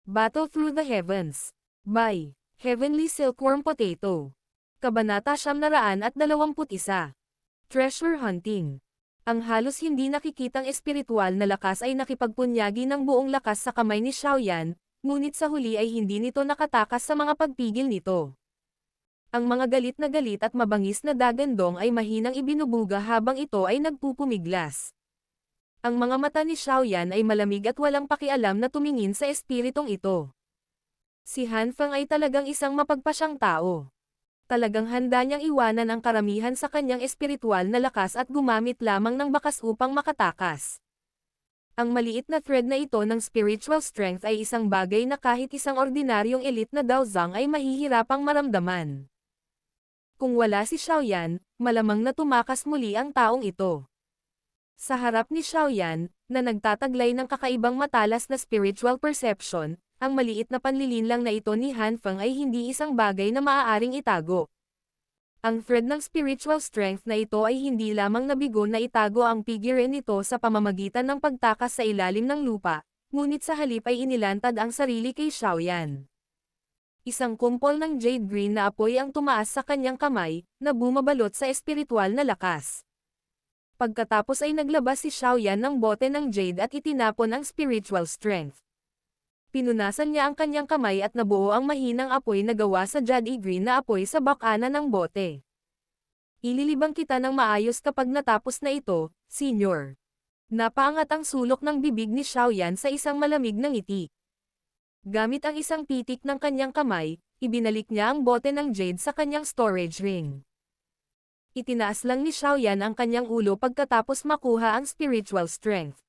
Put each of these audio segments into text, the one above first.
Battle Through the Heavens. By Heavenly Silkworm Potato. Kabanata 921. Treasure Hunting. Ang halos hindi nakikitang espiritual na lakas ay nakipagpunyagi ng buong lakas sa kamay ni Xiaoyan, ngunit sa huli ay hindi nito nakatakas sa mga pagpigil nito. Ang mga galit at mabangis na dagandong ay mahinang ibinubuga habang ito ay nagpupumiglas. Ang mga mata ni Xiaoyan ay malamig at walang pakialam na tumingin sa espiritong ito. Si Han Feng ay talagang isang mapagpasyang tao. Talagang handa niyang iwanan ang karamihan sa kanyang espiritual na lakas at gumamit lamang ng bakas upang makatakas. Ang maliit na thread na ito ng spiritual strength ay isang bagay na kahit isang ordinaryong elite na Daozang ay mahihirapang maramdaman. Kung wala si Xiaoyan, malamang na tumakas muli ang taong ito. Sa harap ni Xiaoyan, na nagtataglay ng kakaibang matalas na spiritual perception, ang maliit na panlilinlang na ito ni Han Feng ay hindi isang bagay na maaaring itago. Ang thread ng spiritual strength na ito ay hindi lamang nabigo na itago ang figure nito sa pamamagitan ng pagtakas sa ilalim ng lupa, ngunit sa halip ay inilantad ang sarili kay Xiaoyan. Isang kumpol ng jade green na apoy ang tumaas sa kanyang kamay, na bumabalot sa espiritual na lakas. Pagkatapos ay naglabas si Xiaoyan ng bote ng jade at itinapon ang spiritual strength. Pinunasan niya ang kanyang kamay at nabuo ang mahinang apoy na gawa sa jade green na apoy sa bakana ng bote. Ililibang kita ng maayos kapag natapos na ito, Senyor. Napaangat ang sulok ng bibig ni Xiaoyan sa isang malamig na ngiti. Gamit ang isang pitik ng kanyang kamay, ibinalik niya ang bote ng jade sa kanyang storage ring. Itinaas lang ni Xiaoyan ang kanyang ulo pagkatapos makuha ang spiritual strength.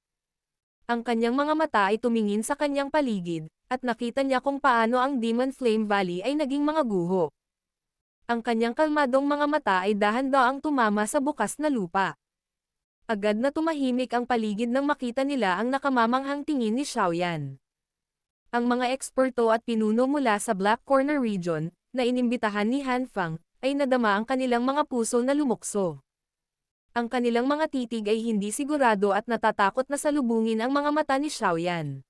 Ang kanyang mga mata ay tumingin sa kanyang paligid, at nakita niya kung paano ang Demon Flame Valley ay naging mga guho. Ang kanyang kalmadong mga mata ay dahan-daang tumama sa bukas na lupa. Agad na tumahimik ang paligid nang makita nila ang nakamamanghang tingin ni Xiaoyan. Ang mga eksperto at pinuno mula sa Black Corner Region, na inimbitahan ni Han Feng, ay nadama ang kanilang mga puso na lumukso. Ang kanilang mga titig ay hindi sigurado at natatakot na salubungin ang mga mata ni Xiaoyan.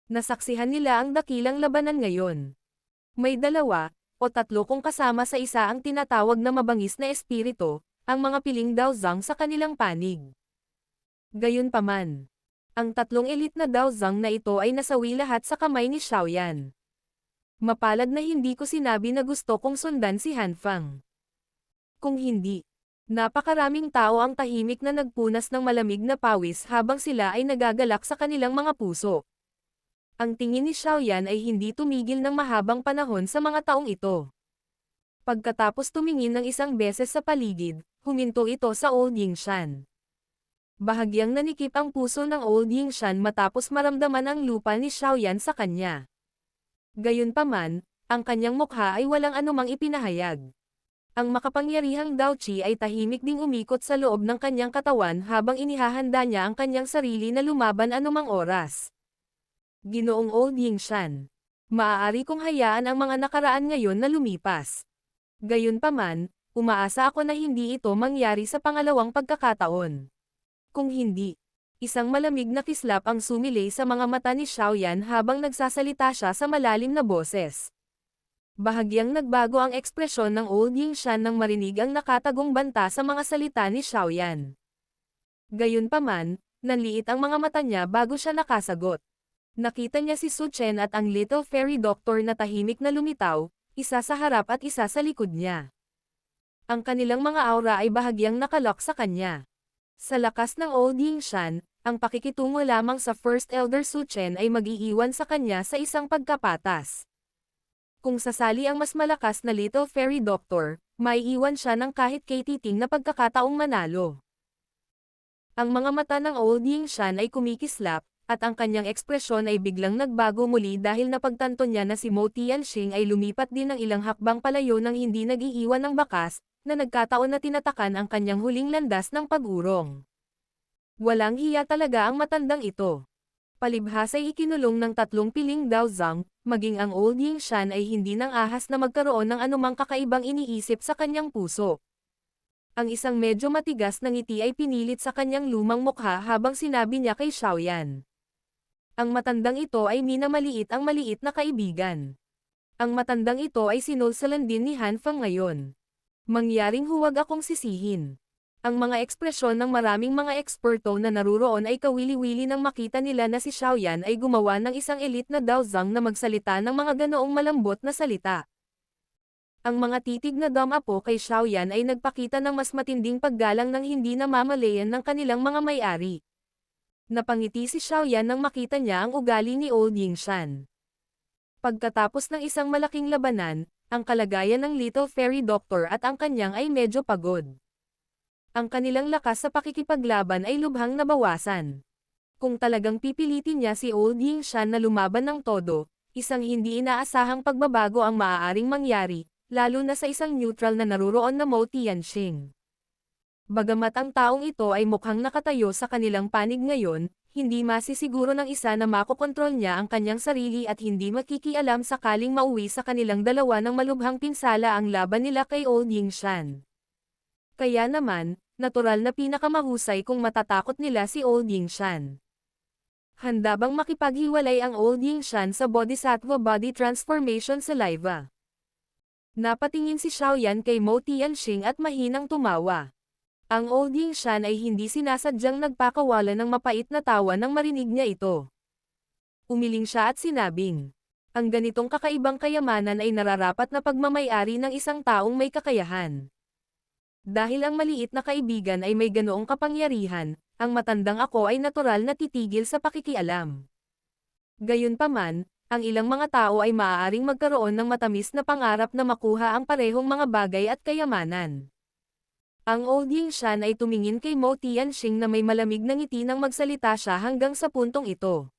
Nasaksihan nila ang dakilang labanan ngayon. May 2 o 3 kung kasama sa isa ang tinatawag na mabangis na espiritu, ang mga piling Daozang sa kanilang panig. Gayunpaman, ang 3 elite na Daozang na ito ay nasawi lahat sa kamay ni Xiaoyan. Mapalad na hindi ko sinabi na gusto kong sundan si Han Feng. Kung hindi, napakaraming tao ang tahimik na nagpunas ng malamig na pawis habang sila ay nagagalak sa kanilang mga puso. Ang tingin ni Xiaoyan ay hindi tumigil ng mahabang panahon sa mga taong ito. Pagkatapos tumingin ng isang beses sa paligid, huminto ito sa Old Yingshan. Bahagyang nanikip ang puso ng Old Yingshan matapos maramdaman ang lupa ni Xiaoyan sa kanya. Gayunpaman, ang kanyang mukha ay walang anumang ipinahayag. Ang makapangyarihang Dao Qi ay tahimik ding umikot sa loob ng kanyang katawan habang inihahanda niya ang kanyang sarili na lumaban anumang oras. Ginoong Old Yingshan, maaari kong hayaan ang mga nakaraan ngayon na lumipas. Gayunpaman, umaasa ako na hindi ito mangyari sa pangalawang pagkakataon. Kung hindi, isang malamig na kislap ang sumilay sa mga mata ni Xiaoyan habang nagsasalita siya sa malalim na boses. Bahagyang nagbago ang ekspresyon ng Old Yingshan nang marinig ang nakatagong banta sa mga salita ni Xiaoyan. Gayunpaman, nanliit ang mga mata niya bago siya nakasagot. Nakita niya si Su Chen at ang Little Fairy Doctor na tahimik na lumitaw, isa sa harap at isa sa likod niya. Ang kanilang mga aura ay bahagyang nakalok sa kanya. Sa lakas ng Old Yingshan, ang pakikitungo lamang sa First Elder Su Chen ay mag-iiwan sa kanya sa isang pagkapatas. Kung sasali ang mas malakas na Little Fairy Doctor, maiiwan siya ng kahit kay titing na pagkakataong manalo. Ang mga mata ng Old Yingshan ay kumikislap, at ang kanyang ekspresyon ay biglang nagbago muli dahil napagtanto niya na si Mo Tianxing ay lumipat din ng ilang hakbang palayo nang hindi nag-iiwan ng bakas, na nagkataon na tinatakan ang kanyang huling landas ng pag-urong. Walang hiya talaga ang matandang ito. Palibhas ay ikinulong ng 3 piling Daozang, maging ang Old Yingshan ay hindi nang ahas na magkaroon ng anumang kakaibang iniisip sa kanyang puso. Ang isang medyo matigas na ngiti ay pinilit sa kanyang lumang mukha habang sinabi niya kay Xiaoyan. Ang matandang ito ay minamaliit ang maliit na kaibigan. Ang matandang ito ay sinulsalan din ni Han Fang ngayon. Mangyaring huwag akong sisihin. Ang mga ekspresyon ng maraming mga eksperto na naruroon ay kawili-wili nang makita nila na si Xiaoyan ay gumawa ng isang elite na Daozang na magsalita ng mga ganoong malambot na salita. Ang mga titig na damapo kay Xiaoyan ay nagpakita ng mas matinding paggalang nang hindi namamalayan ng kanilang mga may-ari. Napangiti si Xiaoyan nang makita niya ang ugali ni Old Yingshan. Pagkatapos ng isang malaking labanan, ang kalagayan ng Little Fairy Doctor at ang kanyang ay medyo pagod. Ang kanilang lakas sa pakikipaglaban ay lubhang nabawasan. Kung talagang pipilitin niya si Old Yingshan na lumaban ng todo, isang hindi inaasahang pagbabago ang maaaring mangyari, lalo na sa isang neutral na naruroon na Mo Tianxing. Bagamat ang taong ito ay mukhang nakatayo sa kanilang panig ngayon, hindi masisiguro ng isa na makokontrol niya ang kanyang sarili at hindi makikialam sakaling mauwi sa kanilang dalawa ng malubhang pinsala ang laban nila kay Old Yingshan. Kaya naman, natural na pinakamahusay kung matatakot nila si Old Yingshan. Handa bang makipaghiwalay ang Old Yingshan sa Bodhisattva Body Transformation Saliva? Napatingin si Xiaoyan kay Mo Tianxing at mahinang tumawa. Ang Old Yingshan ay hindi sinasadyang nagpakawala ng mapait na tawa nang marinig niya ito. Umiling siya at sinabing, ang ganitong kakaibang kayamanan ay nararapat na pagmamay-ari ng isang taong may kakayahan. Dahil ang maliit na kaibigan ay may ganoong kapangyarihan, ang matandang ako ay natural na titigil sa pakikialam. Gayunpaman, ang ilang mga tao ay maaaring magkaroon ng matamis na pangarap na makuha ang parehong mga bagay at kayamanan. Ang Old Yingshan ay tumingin kay Mo Tianxing na may malamig na ngiti nang magsalita siya hanggang sa puntong ito.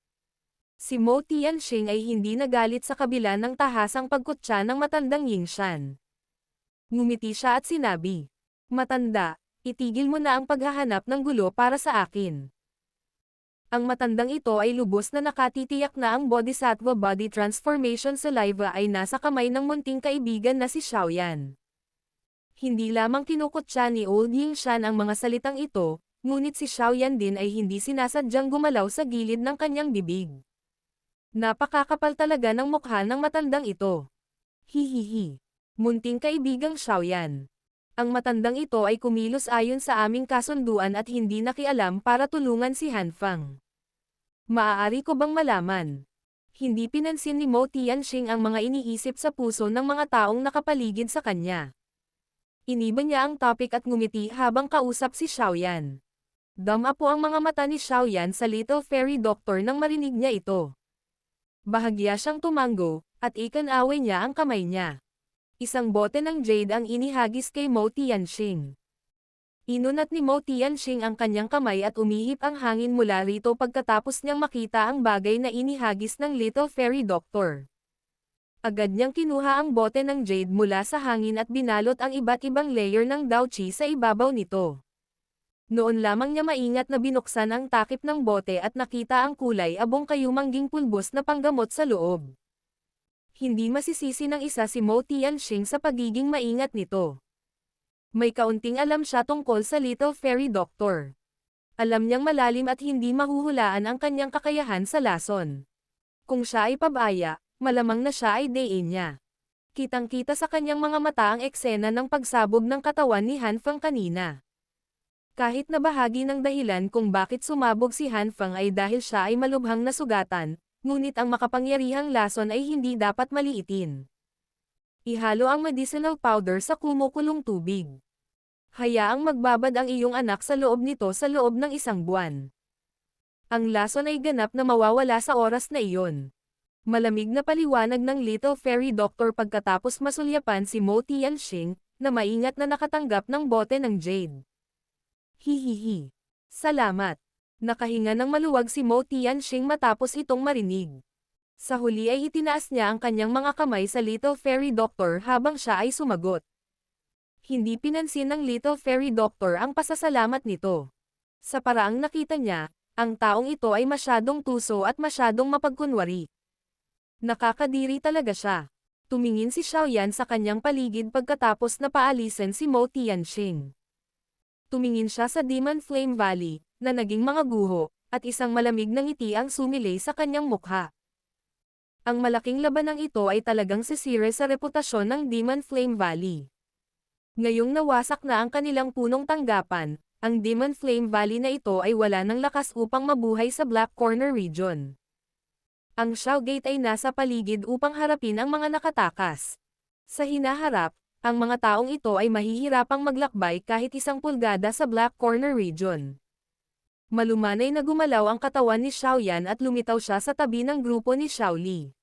Si Mo Tianxing ay hindi nagalit sa kabila ng tahasang pagkutsa ng matandang Yingshan. Ngumiti siya at sinabi, matanda, itigil mo na ang paghahanap ng gulo para sa akin. Ang matandang ito ay lubos na nakatitiyak na ang Bodhisattva Body Transformation Saliva ay nasa kamay ng munting kaibigan na si Xiaoyan. Hindi lamang kinukutsa ni Old Yingshan ang mga salitang ito, ngunit si Xiaoyan din ay hindi sinasadyang gumalaw sa gilid ng kanyang bibig. Napakakapal talaga ng mukha ng matandang ito. Hihihi. Munting kaibigang Xiaoyan. Ang matandang ito ay kumilos ayon sa aming kasunduan at hindi nakialam para tulungan si Han Fang. Maaari ko bang malaman? Hindi pinansin ni Mo Tianxing ang mga iniisip sa puso ng mga taong nakapaligid sa kanya. Iniba niya ang topic at ngumiti habang kausap si Xiaoyan. Dama po ang mga mata ni Xiaoyan sa Little Fairy Doctor nang marinig niya ito. Bahagya siyang tumango, at ikanaway niya ang kamay niya. Isang bote ng jade ang inihagis kay Mo Tianxing. Inunat ni Mo Tianxing ang kanyang kamay at umihip ang hangin mula rito pagkatapos niyang makita ang bagay na inihagis ng Little Fairy Doctor. Agad niyang kinuha ang bote ng jade mula sa hangin at binalot ang iba't ibang layer ng Daoqi sa ibabaw nito. Noon lamang niya maingat na binuksan ang takip ng bote at nakita ang kulay abong kayumangging pulbos na panggamot sa loob. Hindi masisisi ng isa si Mo Tianxing sa pagiging maingat nito. May kaunting alam siya tungkol sa Little Fairy Doctor. Alam niyang malalim at hindi mahuhulaan ang kanyang kakayahan sa lason. Kung siya ay pabaya, malamang na siya ay dayin niya. Kitang-kita sa kanyang mga mata ang eksena ng pagsabog ng katawan ni Han Fang kanina. Kahit na bahagi ng dahilan kung bakit sumabog si Han Fang ay dahil siya ay malubhang nasugatan, ngunit ang makapangyarihang lason ay hindi dapat maliitin. Ihalo ang medicinal powder sa kumukulong tubig. Hayaang magbabad ang iyong anak sa loob nito sa loob ng 1 buwan. Ang lason ay ganap na mawawala sa oras na iyon. Malamig na paliwanag ng Little Fairy Doctor pagkatapos masulyapan si Mo Tianxing, na maingat na nakatanggap ng bote ng jade. Hihihi. Salamat. Nakahinga ng maluwag si Mo Tianxing matapos itong marinig. Sa huli ay itinaas niya ang kanyang mga kamay sa Little Fairy Doctor habang siya ay sumagot. Hindi pinansin ng Little Fairy Doctor ang pasasalamat nito. Sa paraang nakita niya, ang taong ito ay masyadong tuso at masyadong mapagkunwari. Nakakadiri talaga siya. Tumingin si Xiaoyan sa kanyang paligid pagkatapos na paalisin si Mo Tianxing. Tumingin siya sa Demon Flame Valley, na naging mga guho, at isang malamig na ngiti ang sumilay sa kanyang mukha. Ang malaking labanang ito ay talagang sisira sa reputasyon ng Demon Flame Valley. Ngayong nawasak na ang kanilang punong tanggapan, ang Demon Flame Valley na ito ay wala ng lakas upang mabuhay sa Black Corner region. Ang Shao Gate ay nasa paligid upang harapin ang mga nakatakas. Sa hinaharap, ang mga taong ito ay mahihirapang maglakbay kahit 1 pulgada sa Black Corner region. Malumanay na gumalaw ang katawan ni Xiaoyan at lumitaw siya sa tabi ng grupo ni Xiao Li.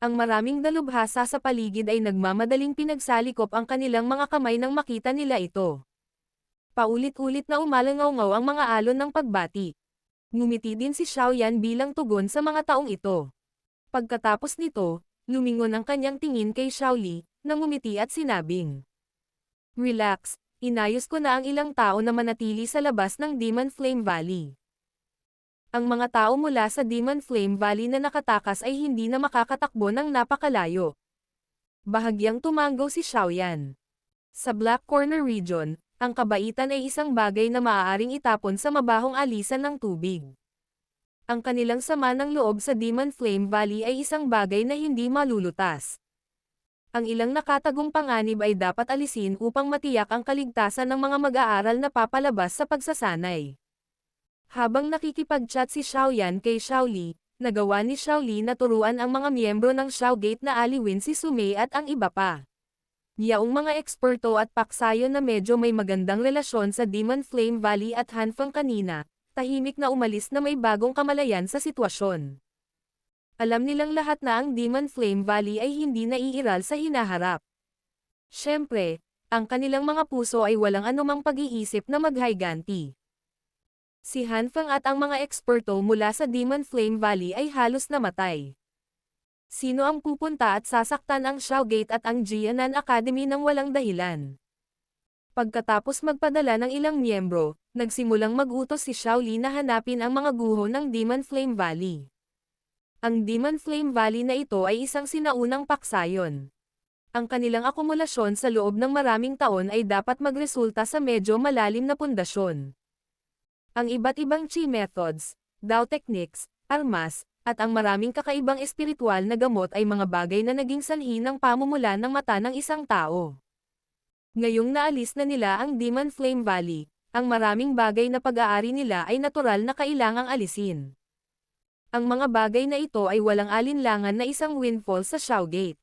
Ang maraming dalubhasa sa paligid ay nagmamadaling pinagsalikop ang kanilang mga kamay nang makita nila ito. Paulit-ulit na umalangaw-ngaw ang mga alon ng pagbati. Ngumiti din si Xiaoyan bilang tugon sa mga taong ito. Pagkatapos nito, lumingon ang kanyang tingin kay Xiao Li, na ngumiti at sinabing, "Relax. Inayos ko na ang ilang tao na manatili sa labas ng Demon Flame Valley." Ang mga tao mula sa Demon Flame Valley na nakatakas ay hindi na makakatakbo ng napakalayo. Bahagyang tumanggaw si Xiaoyan. Sa Black Corner region, ang kabaitan ay isang bagay na maaaring itapon sa mabahong alisan ng tubig. Ang kanilang sama ng loob sa Demon Flame Valley ay isang bagay na hindi malulutas. Ang ilang nakatagong panganib ay dapat alisin upang matiyak ang kaligtasan ng mga mag-aaral na papalabas sa pagsasanay. Habang nakikipag-chat si Xiaoyan kay Xiao Li, nagawa ni Xiao Li na turuan ang mga miyembro ng Shao Gate na aliwin si Sumei at ang iba pa. Yaong mga eksperto at paksayo na medyo may magandang relasyon sa Demon Flame Valley at Hanfeng kanina, tahimik na umalis na may bagong kamalayan sa sitwasyon. Alam nilang lahat na ang Demon Flame Valley ay hindi naiiral sa hinaharap. Siyempre, ang kanilang mga puso ay walang anumang pag-iisip na maghayganti. Si Hanfeng at ang mga eksperto mula sa Demon Flame Valley ay halos namatay. Sino ang pupunta at sasaktan ang Shao Gate at ang Jianan Academy ng walang dahilan? Pagkatapos magpadala ng ilang miyembro, nagsimulang mag-utos si Xiao Li na hanapin ang mga guho ng Demon Flame Valley. Ang Demon Flame Valley na ito ay isang sinaunang paksayon. Ang kanilang akumulasyon sa loob ng maraming taon ay dapat magresulta sa medyo malalim na pundasyon. Ang iba't ibang chi methods, Dao techniques, armas, at ang maraming kakaibang espiritual na gamot ay mga bagay na naging sanhi ng pamumula ng mata ng isang tao. Ngayong naalis na nila ang Demon Flame Valley, ang maraming bagay na pag-aari nila ay natural na kailangang alisin. Ang mga bagay na ito ay walang alinlangan na isang windfall sa Shao Gate.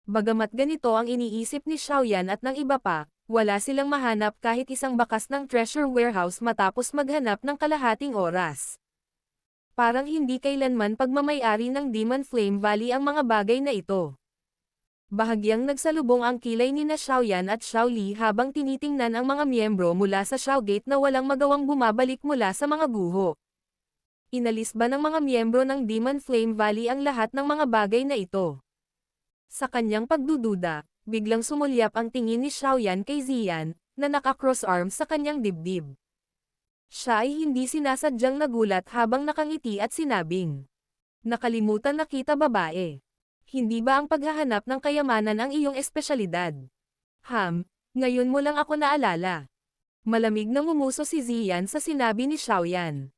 Bagamat ganito ang iniisip ni Xiaoyan at ng iba pa, wala silang mahanap kahit isang bakas ng treasure warehouse matapos maghanap ng kalahating oras. Parang hindi kailanman pagmamay-ari ng Demon Flame Valley ang mga bagay na ito. Bahagyang nagsalubong ang kilay ni na Xiaoyan at Xiao Li habang tinitingnan ang mga miyembro mula sa Shao Gate na walang magawang bumabalik mula sa mga guho. Inalis ba ng mga miyembro ng Demon Flame Valley ang lahat ng mga bagay na ito? Sa kanyang pagdududa, biglang sumulyap ang tingin ni Xiaoyan kay Ziyan, na naka-cross arms sa kanyang dibdib. Siya ay hindi sinasadyang nagulat habang nakangiti at sinabing, "Nakalimutan na kita babae. Hindi ba ang paghahanap ng kayamanan ang iyong espesyalidad? Ngayon mo lang ako naalala." Malamig na ngumuso si Ziyan sa sinabi ni Xiaoyan.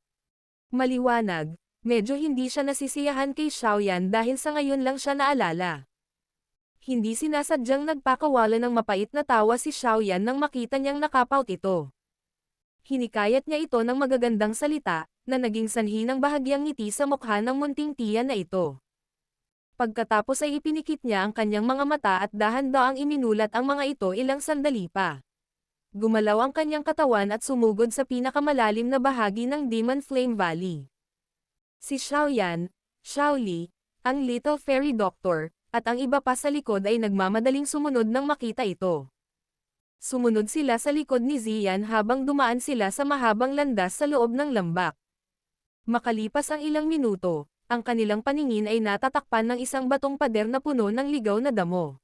Maliwanag, medyo hindi siya nasisiyahan kay Xiaoyan dahil sa ngayon lang siya naalala. Hindi sinasadyang nagpakawala ng mapait na tawa si Xiaoyan nang makita niyang nakapout ito. Hinikayat niya ito ng magagandang salita, na naging sanhi ng bahagyang ngiti sa mukha ng munting tiyan na ito. Pagkatapos ay ipinikit niya ang kanyang mga mata at dahan-daang iminulat ang mga ito ilang sandali pa. Gumalaw ang kanyang katawan at sumugod sa pinakamalalim na bahagi ng Demon Flame Valley. Si Xiaoyan, Xiao Li, ang Little Fairy Doctor, at ang iba pa sa likod ay nagmamadaling sumunod nang makita ito. Sumunod sila sa likod ni Ziyan habang dumaan sila sa mahabang landas sa loob ng lambak. Makalipas ang ilang minuto, ang kanilang paningin ay natatakpan ng isang batong pader na puno ng ligaw na damo.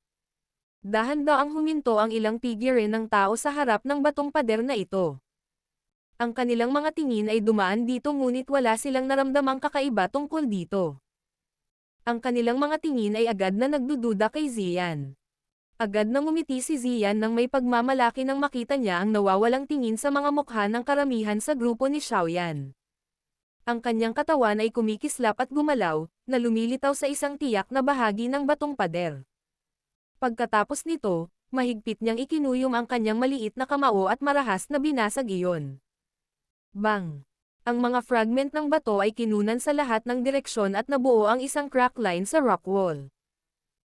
Dahan-daang huminto ang ilang figure ng tao sa harap ng batong pader na ito. Ang kanilang mga tingin ay dumaan dito ngunit wala silang naramdamang kakaiba tungkol dito. Ang kanilang mga tingin ay agad na nagdududa kay Ziyan. Agad na ngumiti si Ziyan nang may pagmamalaki nang makita niya ang nawawalang tingin sa mga mukha ng karamihan sa grupo ni Xiaoyan. Ang kanyang katawan ay kumikislap at gumalaw, na lumilitaw sa isang tiyak na bahagi ng batong pader. Pagkatapos nito, mahigpit niyang ikinuyom ang kanyang maliit na kamao at marahas na binasag iyon. Bang! Ang mga fragment ng bato ay kinunan sa lahat ng direksyon at nabuo ang isang crack line sa rock wall.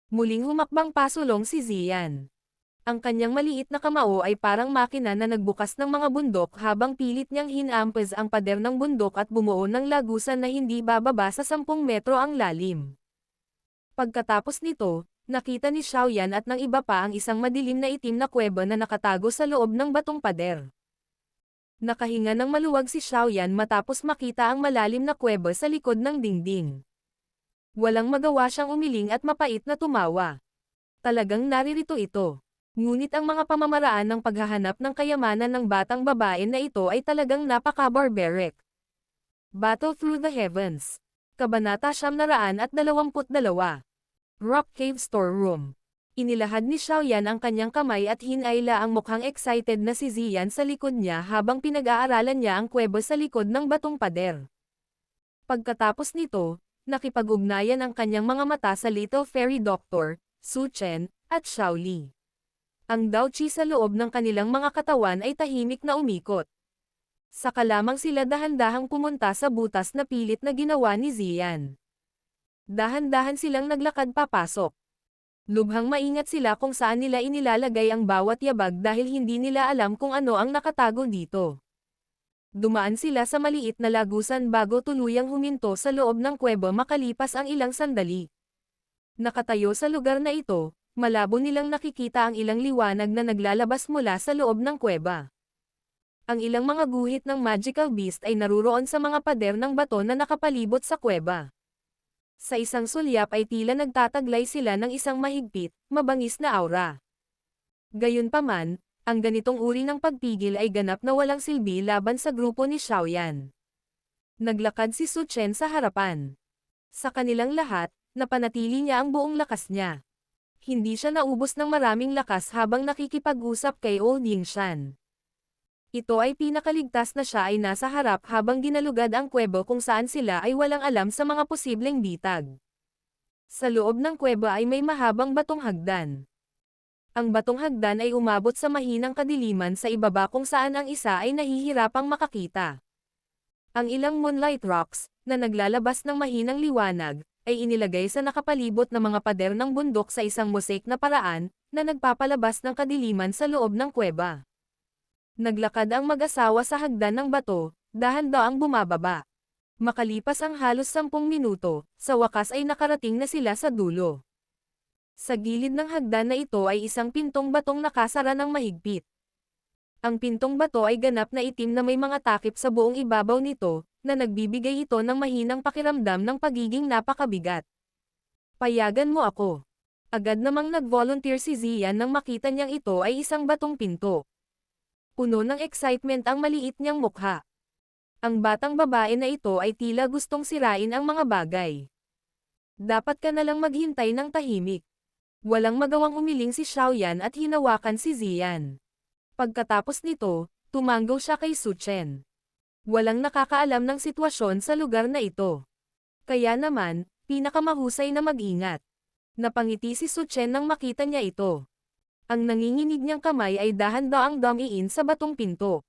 Muling humakbang pasulong si Zian. Ang kanyang maliit na kamao ay parang makina na nagbukas ng mga bundok habang pilit niyang hinampas ang pader ng bundok at bumuo ng lagusan na hindi bababa sa 10 metro ang lalim. Pagkatapos nito, nakita ni Xiaoyan at ng iba pa ang isang madilim na itim na kuweba na nakatago sa loob ng batong pader. Nakahinga ng maluwag si Xiaoyan matapos makita ang malalim na kuweba sa likod ng dingding. Walang magawa siyang umiling at mapait na tumawa. Talagang naririto ito. Ngunit ang mga pamamaraan ng paghahanap ng kayamanan ng batang babae na ito ay talagang napaka-barbaric. Battle Through the Heavens. Kabanata 922. Rock Cave Storeroom. Inilahad ni Xiaoyan ang kanyang kamay at hinayla ang mukhang excited na si Zian sa likod niya habang pinag-aaralan niya ang kuweba sa likod ng batong pader. Pagkatapos nito, nakipag-ugnayan ang kanyang mga mata sa Little Fairy Doctor, Su Chen, at Xiao Li. Ang Daoqi sa loob ng kanilang mga katawan ay tahimik na umikot. Saka lamang sila dahan-dahang pumunta sa butas na pilit na ginawa ni Zian. Dahan-dahan silang naglakad papasok. Lubhang maingat sila kung saan nila inilalagay ang bawat yabag dahil hindi nila alam kung ano ang nakatago dito. Dumaan sila sa maliit na lagusan bago tuluyang huminto sa loob ng kuweba makalipas ang ilang sandali. Nakatayo sa lugar na ito, malabo nilang nakikita ang ilang liwanag na naglalabas mula sa loob ng kuweba. Ang ilang mga guhit ng magical beast ay naruroon sa mga pader ng bato na nakapalibot sa kuweba. Sa isang sulyap ay tila nagtataglay sila ng isang mahigpit, mabangis na aura. Gayunpaman, ang ganitong uri ng pagpigil ay ganap na walang silbi laban sa grupo ni Xiaoyan. Naglakad si Su Chen sa harapan. Sa kanilang lahat, napanatili niya ang buong lakas niya. Hindi siya naubos ng maraming lakas habang nakikipag-usap kay Old Yingshan. Ito ay pinakaligtas na siya ay nasa harap habang ginalugad ang kuweba kung saan sila ay walang alam sa mga posibleng bitag. Sa loob ng kuweba ay may mahabang batong hagdan. Ang batong hagdan ay umabot sa mahinang kadiliman sa ibaba kung saan ang isa ay nahihirapang makakita. Ang ilang moonlight rocks, na naglalabas ng mahinang liwanag, ay inilagay sa nakapalibot na mga pader ng bundok sa isang mosaic na paraan, na nagpapalabas ng kadiliman sa loob ng kuweba. Naglakad ang mag-asawa sa hagdan ng bato, dahan-daang bumababa. Makalipas ang halos 10 minuto, sa wakas ay nakarating na sila sa dulo. Sa gilid ng hagdan na ito ay isang pintong batong nakasara ng mahigpit. Ang pintong bato ay ganap na itim na may mga takip sa buong ibabaw nito, na nagbibigay ito ng mahinang pakiramdam ng pagiging napakabigat. Payagan mo ako. Agad namang nag-volunteer si Zian nang makita niyang ito ay isang batong pinto. Puno ng excitement ang maliit niyang mukha. Ang batang babae na ito ay tila gustong sirain ang mga bagay. Dapat ka na lang maghintay ng tahimik. Walang magawang umiling si Xiaoyan at hinawakan si Zian. Pagkatapos nito, tumanggo siya kay Su Chen. Walang nakakaalam ng sitwasyon sa lugar na ito. Kaya naman, pinakamahusay na mag-ingat. Napangiti si Su Chen nang makita niya ito. Ang nanginginig niyang kamay ay dahan-daang dumiin sa batong pinto.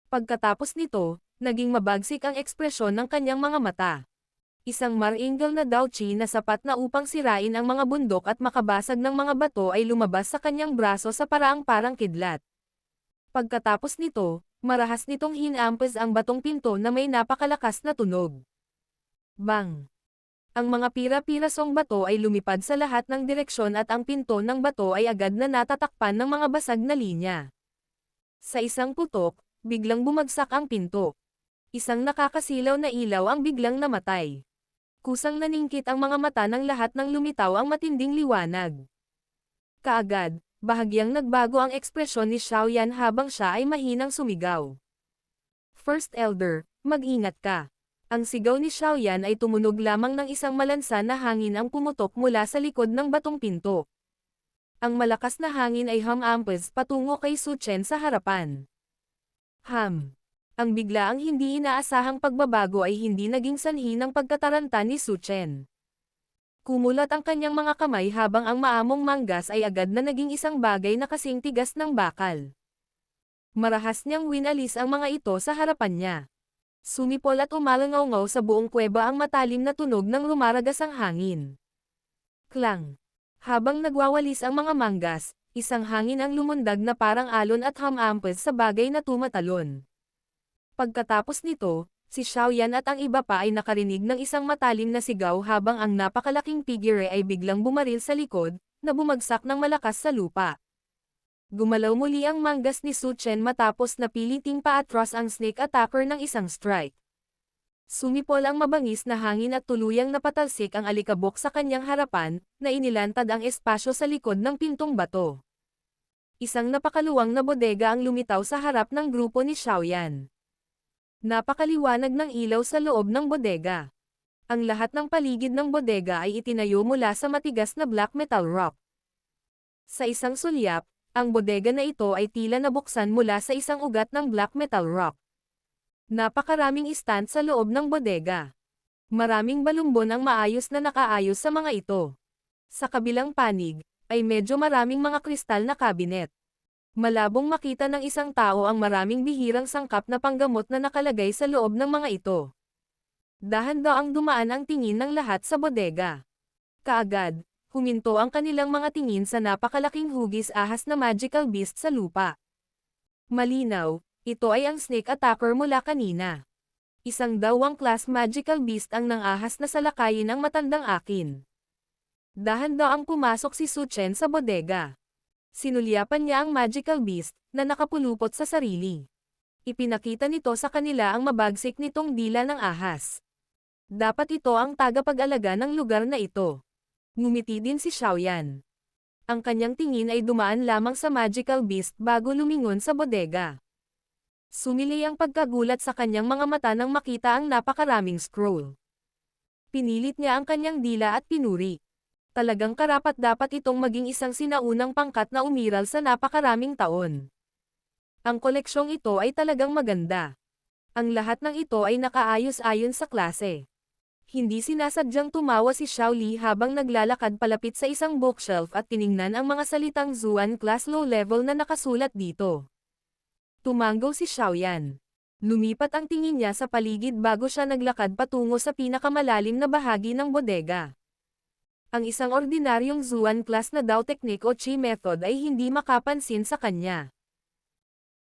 Pagkatapos nito, naging mabagsik ang ekspresyon ng kanyang mga mata. Isang maringal na Daoqi na sapat na upang sirain ang mga bundok at makabasag ng mga bato ay lumabas sa kanyang braso sa paraang parang kidlat. Pagkatapos nito, marahas nitong hinampas ang batong pinto na may napakalakas na tunog. Bang! Ang mga pira-pirasong bato ay lumipad sa lahat ng direksyon at ang pinto ng bato ay agad na natatakpan ng mga basag na linya. Sa isang putok, biglang bumagsak ang pinto. Isang nakakasilaw na ilaw ang biglang namatay. Kusang naningkit ang mga mata ng lahat nang lumitaw ang matinding liwanag. Kaagad, bahagyang nagbago ang ekspresyon ni Xiaoyan habang siya ay mahinang sumigaw. First Elder, mag-ingat ka. Ang sigaw ni Xiaoyan ay tumunog lamang ng isang malansa na hangin ang pumutok mula sa likod ng batong pinto. Ang malakas na hangin ay humampas patungo kay Su Chen sa harapan. Ang biglaang hindi inaasahang pagbabago ay hindi naging sanhi ng pagkataranta ni Su Chen. Kumulat ang kanyang mga kamay habang ang maamong manggas ay agad na naging isang bagay na kasing tigas ng bakal. Marahas niyang winalis ang mga ito sa harapan niya. Sumipol at umalangaw-ngaw sa buong kuweba ang matalim na tunog ng lumaragas ang hangin. Klang! Habang nagwawalis ang mga manggas, isang hangin ang lumundag na parang alon at hamampes sa bagay na tumatalon. Pagkatapos nito, si Xiaoyan at ang iba pa ay nakarinig ng isang matalim na sigaw habang ang napakalaking figure ay biglang bumaril sa likod, na bumagsak ng malakas sa lupa. Gumalaw muli ang manggas ni Su Chen matapos na piliting paatras ang snake attacker ng isang strike. Sumipol ang mabangis na hangin at tuluyang napatalsik ang alikabok sa kanyang harapan, na inilantad ang espasyo sa likod ng pintong bato. Isang napakaluwang na bodega ang lumitaw sa harap ng grupo ni Xiaoyan. Napakaliwanag ng ilaw sa loob ng bodega. Ang lahat ng paligid ng bodega ay itinayo mula sa matigas na black metal rock. Sa isang sulyap, ang bodega na ito ay tila nabuksan mula sa isang ugat ng black metal rock. Napakaraming stand sa loob ng bodega. Maraming balumbon ang maayos na nakaayos sa mga ito. Sa kabilang panig, ay medyo maraming mga kristal na kabinet. Malabong makita ng isang tao ang maraming bihirang sangkap na panggamot na nakalagay sa loob ng mga ito. Dahan-daang dumaan ang tingin ng lahat sa bodega. Kaagad, huminto ang kanilang mga tingin sa napakalaking hugis ahas na magical beast sa lupa. Malinaw, ito ay ang snake attacker mula kanina. Isang dawang class magical beast ang nangahas na salakayin ng matandang akin. Dahan-daang pumasok si Su Chen sa bodega. Sinulyapan niya ang magical beast, na nakapulupot sa sarili. Ipinakita nito sa kanila ang mabagsik nitong dila ng ahas. Dapat ito ang tagapag-alaga ng lugar na ito. Ngumiti din si Xiaoyan. Ang kanyang tingin ay dumaan lamang sa magical beast bago lumingon sa bodega. Sumili ang pagkagulat sa kanyang mga mata nang makita ang napakaraming scroll. Pinilit niya ang kanyang dila at pinuri. Talagang karapat-dapat itong maging isang sinaunang pangkat na umiral sa napakaraming taon. Ang koleksyong ito ay talagang maganda. Ang lahat ng ito ay nakaayos-ayon sa klase. Hindi sinasadyang tumawa si Xiao Li habang naglalakad palapit sa isang bookshelf at tiningnan ang mga salitang Zuan class low level na nakasulat dito. Tumanggaw si Xiaoyan. Lumipat ang tingin niya sa paligid bago siya naglakad patungo sa pinakamalalim na bahagi ng bodega. Ang isang ordinaryong Zuan class na Dao technique o Chi method ay hindi makapansin sa kanya.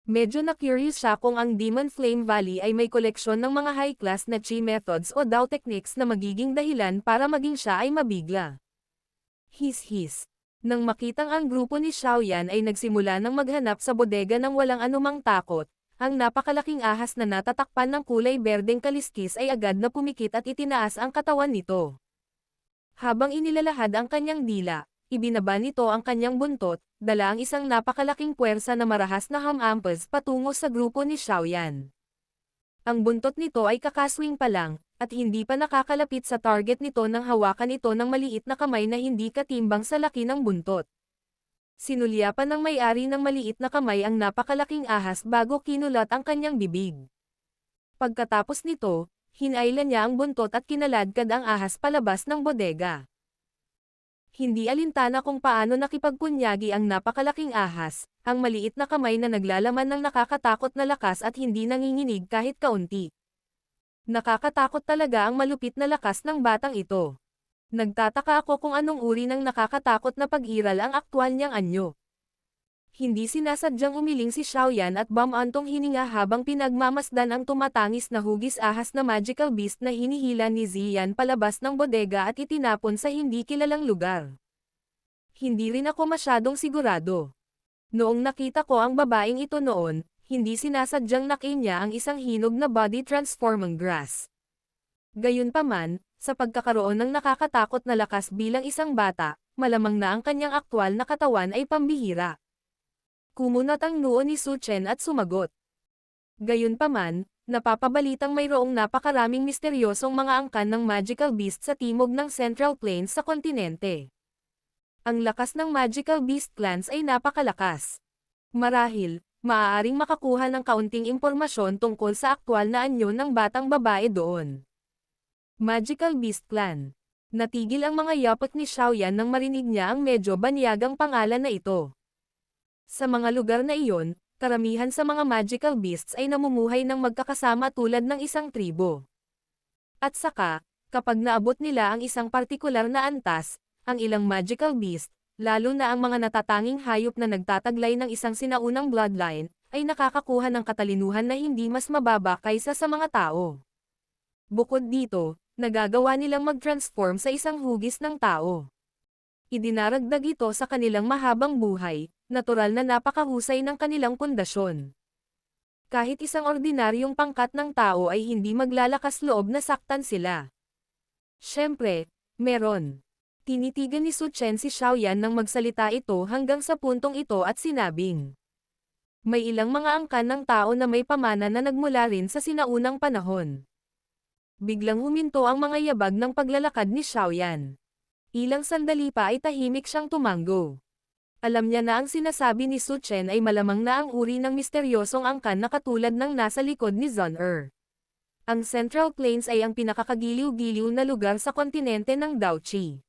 Medyo na-curious siya kung ang Demon Flame Valley ay may koleksyon ng mga high-class na Chi methods o Dao techniques na magiging dahilan para maging siya ay mabigla. His. Nang makitang ang grupo ni Xiaoyan ay nagsimula ng maghanap sa bodega ng walang anumang takot, ang napakalaking ahas na natatakpan ng kulay berdeng kaliskis ay agad na pumikit at itinaas ang katawan nito. Habang inilalahad ang kanyang dila, ibinaba nito ang kanyang buntot, dala ang isang napakalaking puwersa na marahas na hamampes patungo sa grupo ni Xiaoyan. Ang buntot nito ay kakaswing pa lang, at hindi pa nakakalapit sa target nito nang hawakan ito ng maliit na kamay na hindi katimbang sa laki ng buntot. Sinulyapan ng may-ari ng maliit na kamay ang napakalaking ahas bago kinulat ang kanyang bibig. Pagkatapos nito, hinailan niya ang buntot at kinaladkad ang ahas palabas ng bodega. Hindi alintana kung paano nakipagpunyagi ang napakalaking ahas, ang maliit na kamay na naglalaman ng nakakatakot na lakas at hindi nanginginig kahit kaunti. Nakakatakot talaga ang malupit na lakas ng batang ito. Nagtataka ako kung anong uri ng nakakatakot na pag-iral ang aktwal niyang anyo. Hindi sinasadyang umiling si Xiaoyan at bumantong hininga habang pinagmamasdan ang tumatangis na hugis ahas na magical beast na hinihila ni Ziyan palabas ng bodega at itinapon sa hindi kilalang lugar. Hindi rin ako masyadong sigurado. Noong nakita ko ang babaeng ito noon, hindi sinasadyang nakin niya ang isang hinog na body transforming grass. Gayunpaman, sa pagkakaroon ng nakakatakot na lakas bilang isang bata, malamang na ang kanyang aktwal na katawan ay pambihira. Kumunat ang noo ni Su Chen at sumagot. Gayunpaman, napapabalitang mayroong napakaraming misteryosong mga angkan ng magical beast sa timog ng Central Plains sa kontinente. Ang lakas ng magical beast clans ay napakalakas. Marahil, maaaring makakuha ng kaunting impormasyon tungkol sa aktwal na anyo ng batang babae doon. Magical Beast Clan. Natigil ang mga yapak ni Xiaoyan nang marinig niya ang medyo banyagang pangalan na ito. Sa mga lugar na iyon, karamihan sa mga magical beasts ay namumuhay ng magkakasama tulad ng isang tribo. At saka, kapag naabot nila ang isang partikular na antas, ang ilang magical beast, lalo na ang mga natatanging hayop na nagtataglay ng isang sinaunang bloodline, ay nakakakuha ng katalinuhan na hindi mas mababa kaysa sa mga tao. Bukod dito, nagagawa nilang mag-transform sa isang hugis ng tao. Idinaragdag ito sa kanilang mahabang buhay, natural na napakahusay ng kanilang pundasyon. Kahit isang ordinaryong pangkat ng tao ay hindi maglalakas loob na saktan sila. Siyempre, meron. Tinitigan ni Su Chen si Xiaoyan nang magsalita ito hanggang sa puntong ito at sinabing, may ilang mga angkan ng tao na may pamana na nagmula rin sa sinaunang panahon. Biglang huminto ang mga yabag ng paglalakad ni Xiaoyan. Ilang sandali pa ay tahimik siyang tumango. Alam niya na ang sinasabi ni Su Chen ay malamang na ang uri ng misteryosong angkan na katulad ng nasa likod ni Zun Er. Ang Central Plains ay ang pinakakagiliw-giliw na lugar sa kontinente ng Daoqi.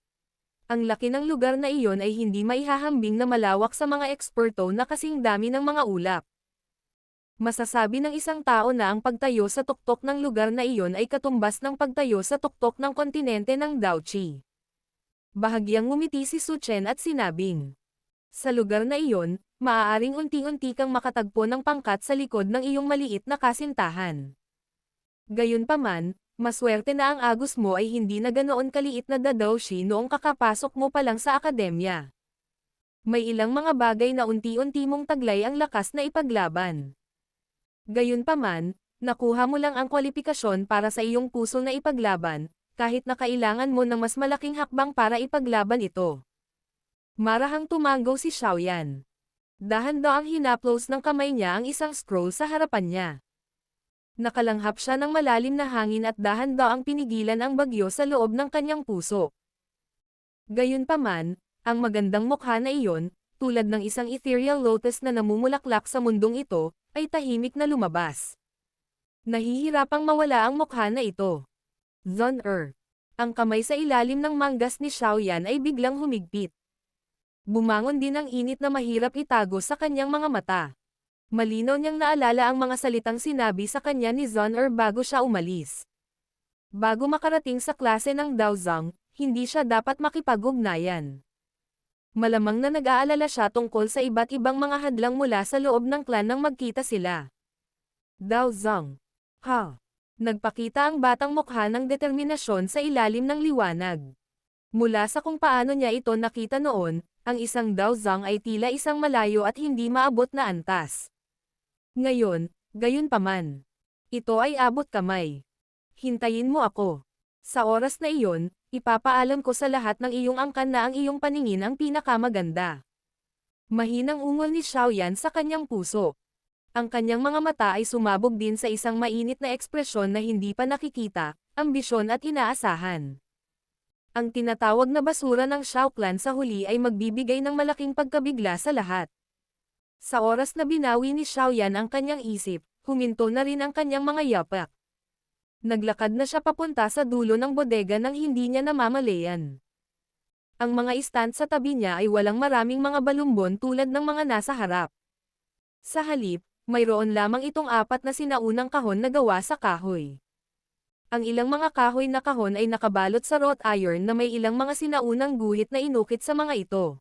Ang laki ng lugar na iyon ay hindi maihahambing na malawak sa mga eksperto na kasing dami ng mga ulap. Masasabi ng isang tao na ang pagtayo sa tuktok ng lugar na iyon ay katumbas ng pagtayo sa tuktok ng kontinente ng Daoqi. Bahagyang ngumiti si Su Chen at sinabing, sa lugar na iyon, maaaring unti-unti kang makatagpo ng pangkat sa likod ng iyong maliit na kasintahan. Gayunpaman, maswerte na ang agos mo ay hindi na ganoon kaliit na dadaoshi noong kakapasok mo pa lang sa akademya. May ilang mga bagay na unti-unti mong taglay ang lakas na ipaglaban. Gayunpaman, nakuha mo lang ang kwalifikasyon para sa iyong puso na ipaglaban, kahit na kailangan mo ng mas malaking hakbang para ipaglaban ito. Marahang tumango si Xiaoyan. Dahan-daang hinaplos ng kamay niya ang isang scroll sa harapan niya. Nakalanghap siya ng malalim na hangin at dahan-daang pinigilan ang bagyo sa loob ng kanyang puso. Gayunpaman, ang magandang mukha na iyon, tulad ng isang ethereal lotus na namumulaklak sa mundong ito, ay tahimik na lumabas. Nahihirapang mawala ang mukha na ito. Zun Er. Ang kamay sa ilalim ng manggas ni Xiaoyan ay biglang humigpit. Bumangon din ang init na mahirap itago sa kanyang mga mata. Malinaw niyang naalala ang mga salitang sinabi sa kanya ni Zun Er bago siya umalis. Bago makarating sa klase ng Daozang, hindi siya dapat makipag-ugnayan. Malamang na nag-aalala siya tungkol sa iba't ibang mga hadlang mula sa loob ng klan nang magkita sila. Daozang. Ha? Nagpakita ang batang mukha ng determinasyon sa ilalim ng liwanag. Mula sa kung paano niya ito nakita noon, ang isang Daozang ay tila isang malayo at hindi maabot na antas. Ngayon, gayunpaman. Ito ay abot kamay. Hintayin mo ako. Sa oras na iyon, ipapaalam ko sa lahat ng iyong angkan na ang iyong paningin ang pinakamaganda. Mahinang ungol ni Xiaoyan sa kanyang puso. Ang kanyang mga mata ay sumabog din sa isang mainit na ekspresyon na hindi pa nakikita, ambisyon at inaasahan. Ang tinatawag na basura ng Xiao Clan sa huli ay magbibigay ng malaking pagkabigla sa lahat. Sa oras na binawi ni Xiaoyan ang kanyang isip, huminto na rin ang kanyang mga yapak. Naglakad na siya papunta sa dulo ng bodega nang hindi niya namamalayan. Ang mga stand sa tabi niya ay walang maraming mga balumbon tulad ng mga nasa harap. Sa halip, mayroon lamang itong 4 na sinaunang kahon na gawa sa kahoy. Ang ilang mga kahoy na kahon ay nakabalot sa wrought iron na may ilang mga sinaunang guhit na inukit sa mga ito.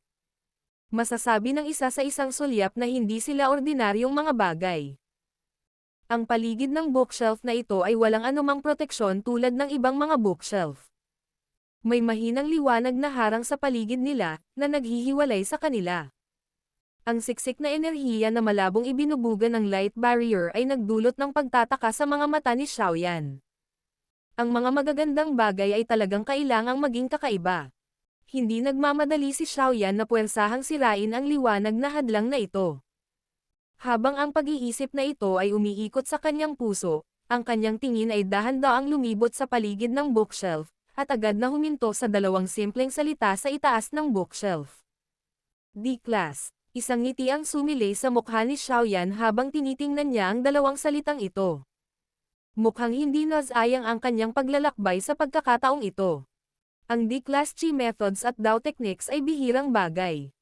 Masasabi ng isa sa isang sulyap na hindi sila ordinaryong mga bagay. Ang paligid ng bookshelf na ito ay walang anumang proteksyon tulad ng ibang mga bookshelf. May mahinang liwanag na harang sa paligid nila, na naghihiwalay sa kanila. Ang siksik na enerhiya na malabong ibinubuga ng light barrier ay nagdulot ng pagtataka sa mga mata ni Xiaoyan. Ang mga magagandang bagay ay talagang kailangang maging kakaiba. Hindi nagmamadali si Xiaoyan na puwersahang sirain ang liwanag na hadlang na ito. Habang ang pag-iisip na ito ay umiikot sa kanyang puso, ang kanyang tingin ay dahan-daang lumibot sa paligid ng bookshelf, at agad na huminto sa 2 simpleng salita sa itaas ng bookshelf. D-Class. Isang ngiti ang sumilay sa mukha ni Xiaoyan habang tinitingnan niya ang dalawang salitang ito. Mukhang hindi nasayang ang kanyang paglalakbay sa pagkakataong ito. Ang D-Class Chi methods at Dao techniques ay bihirang bagay.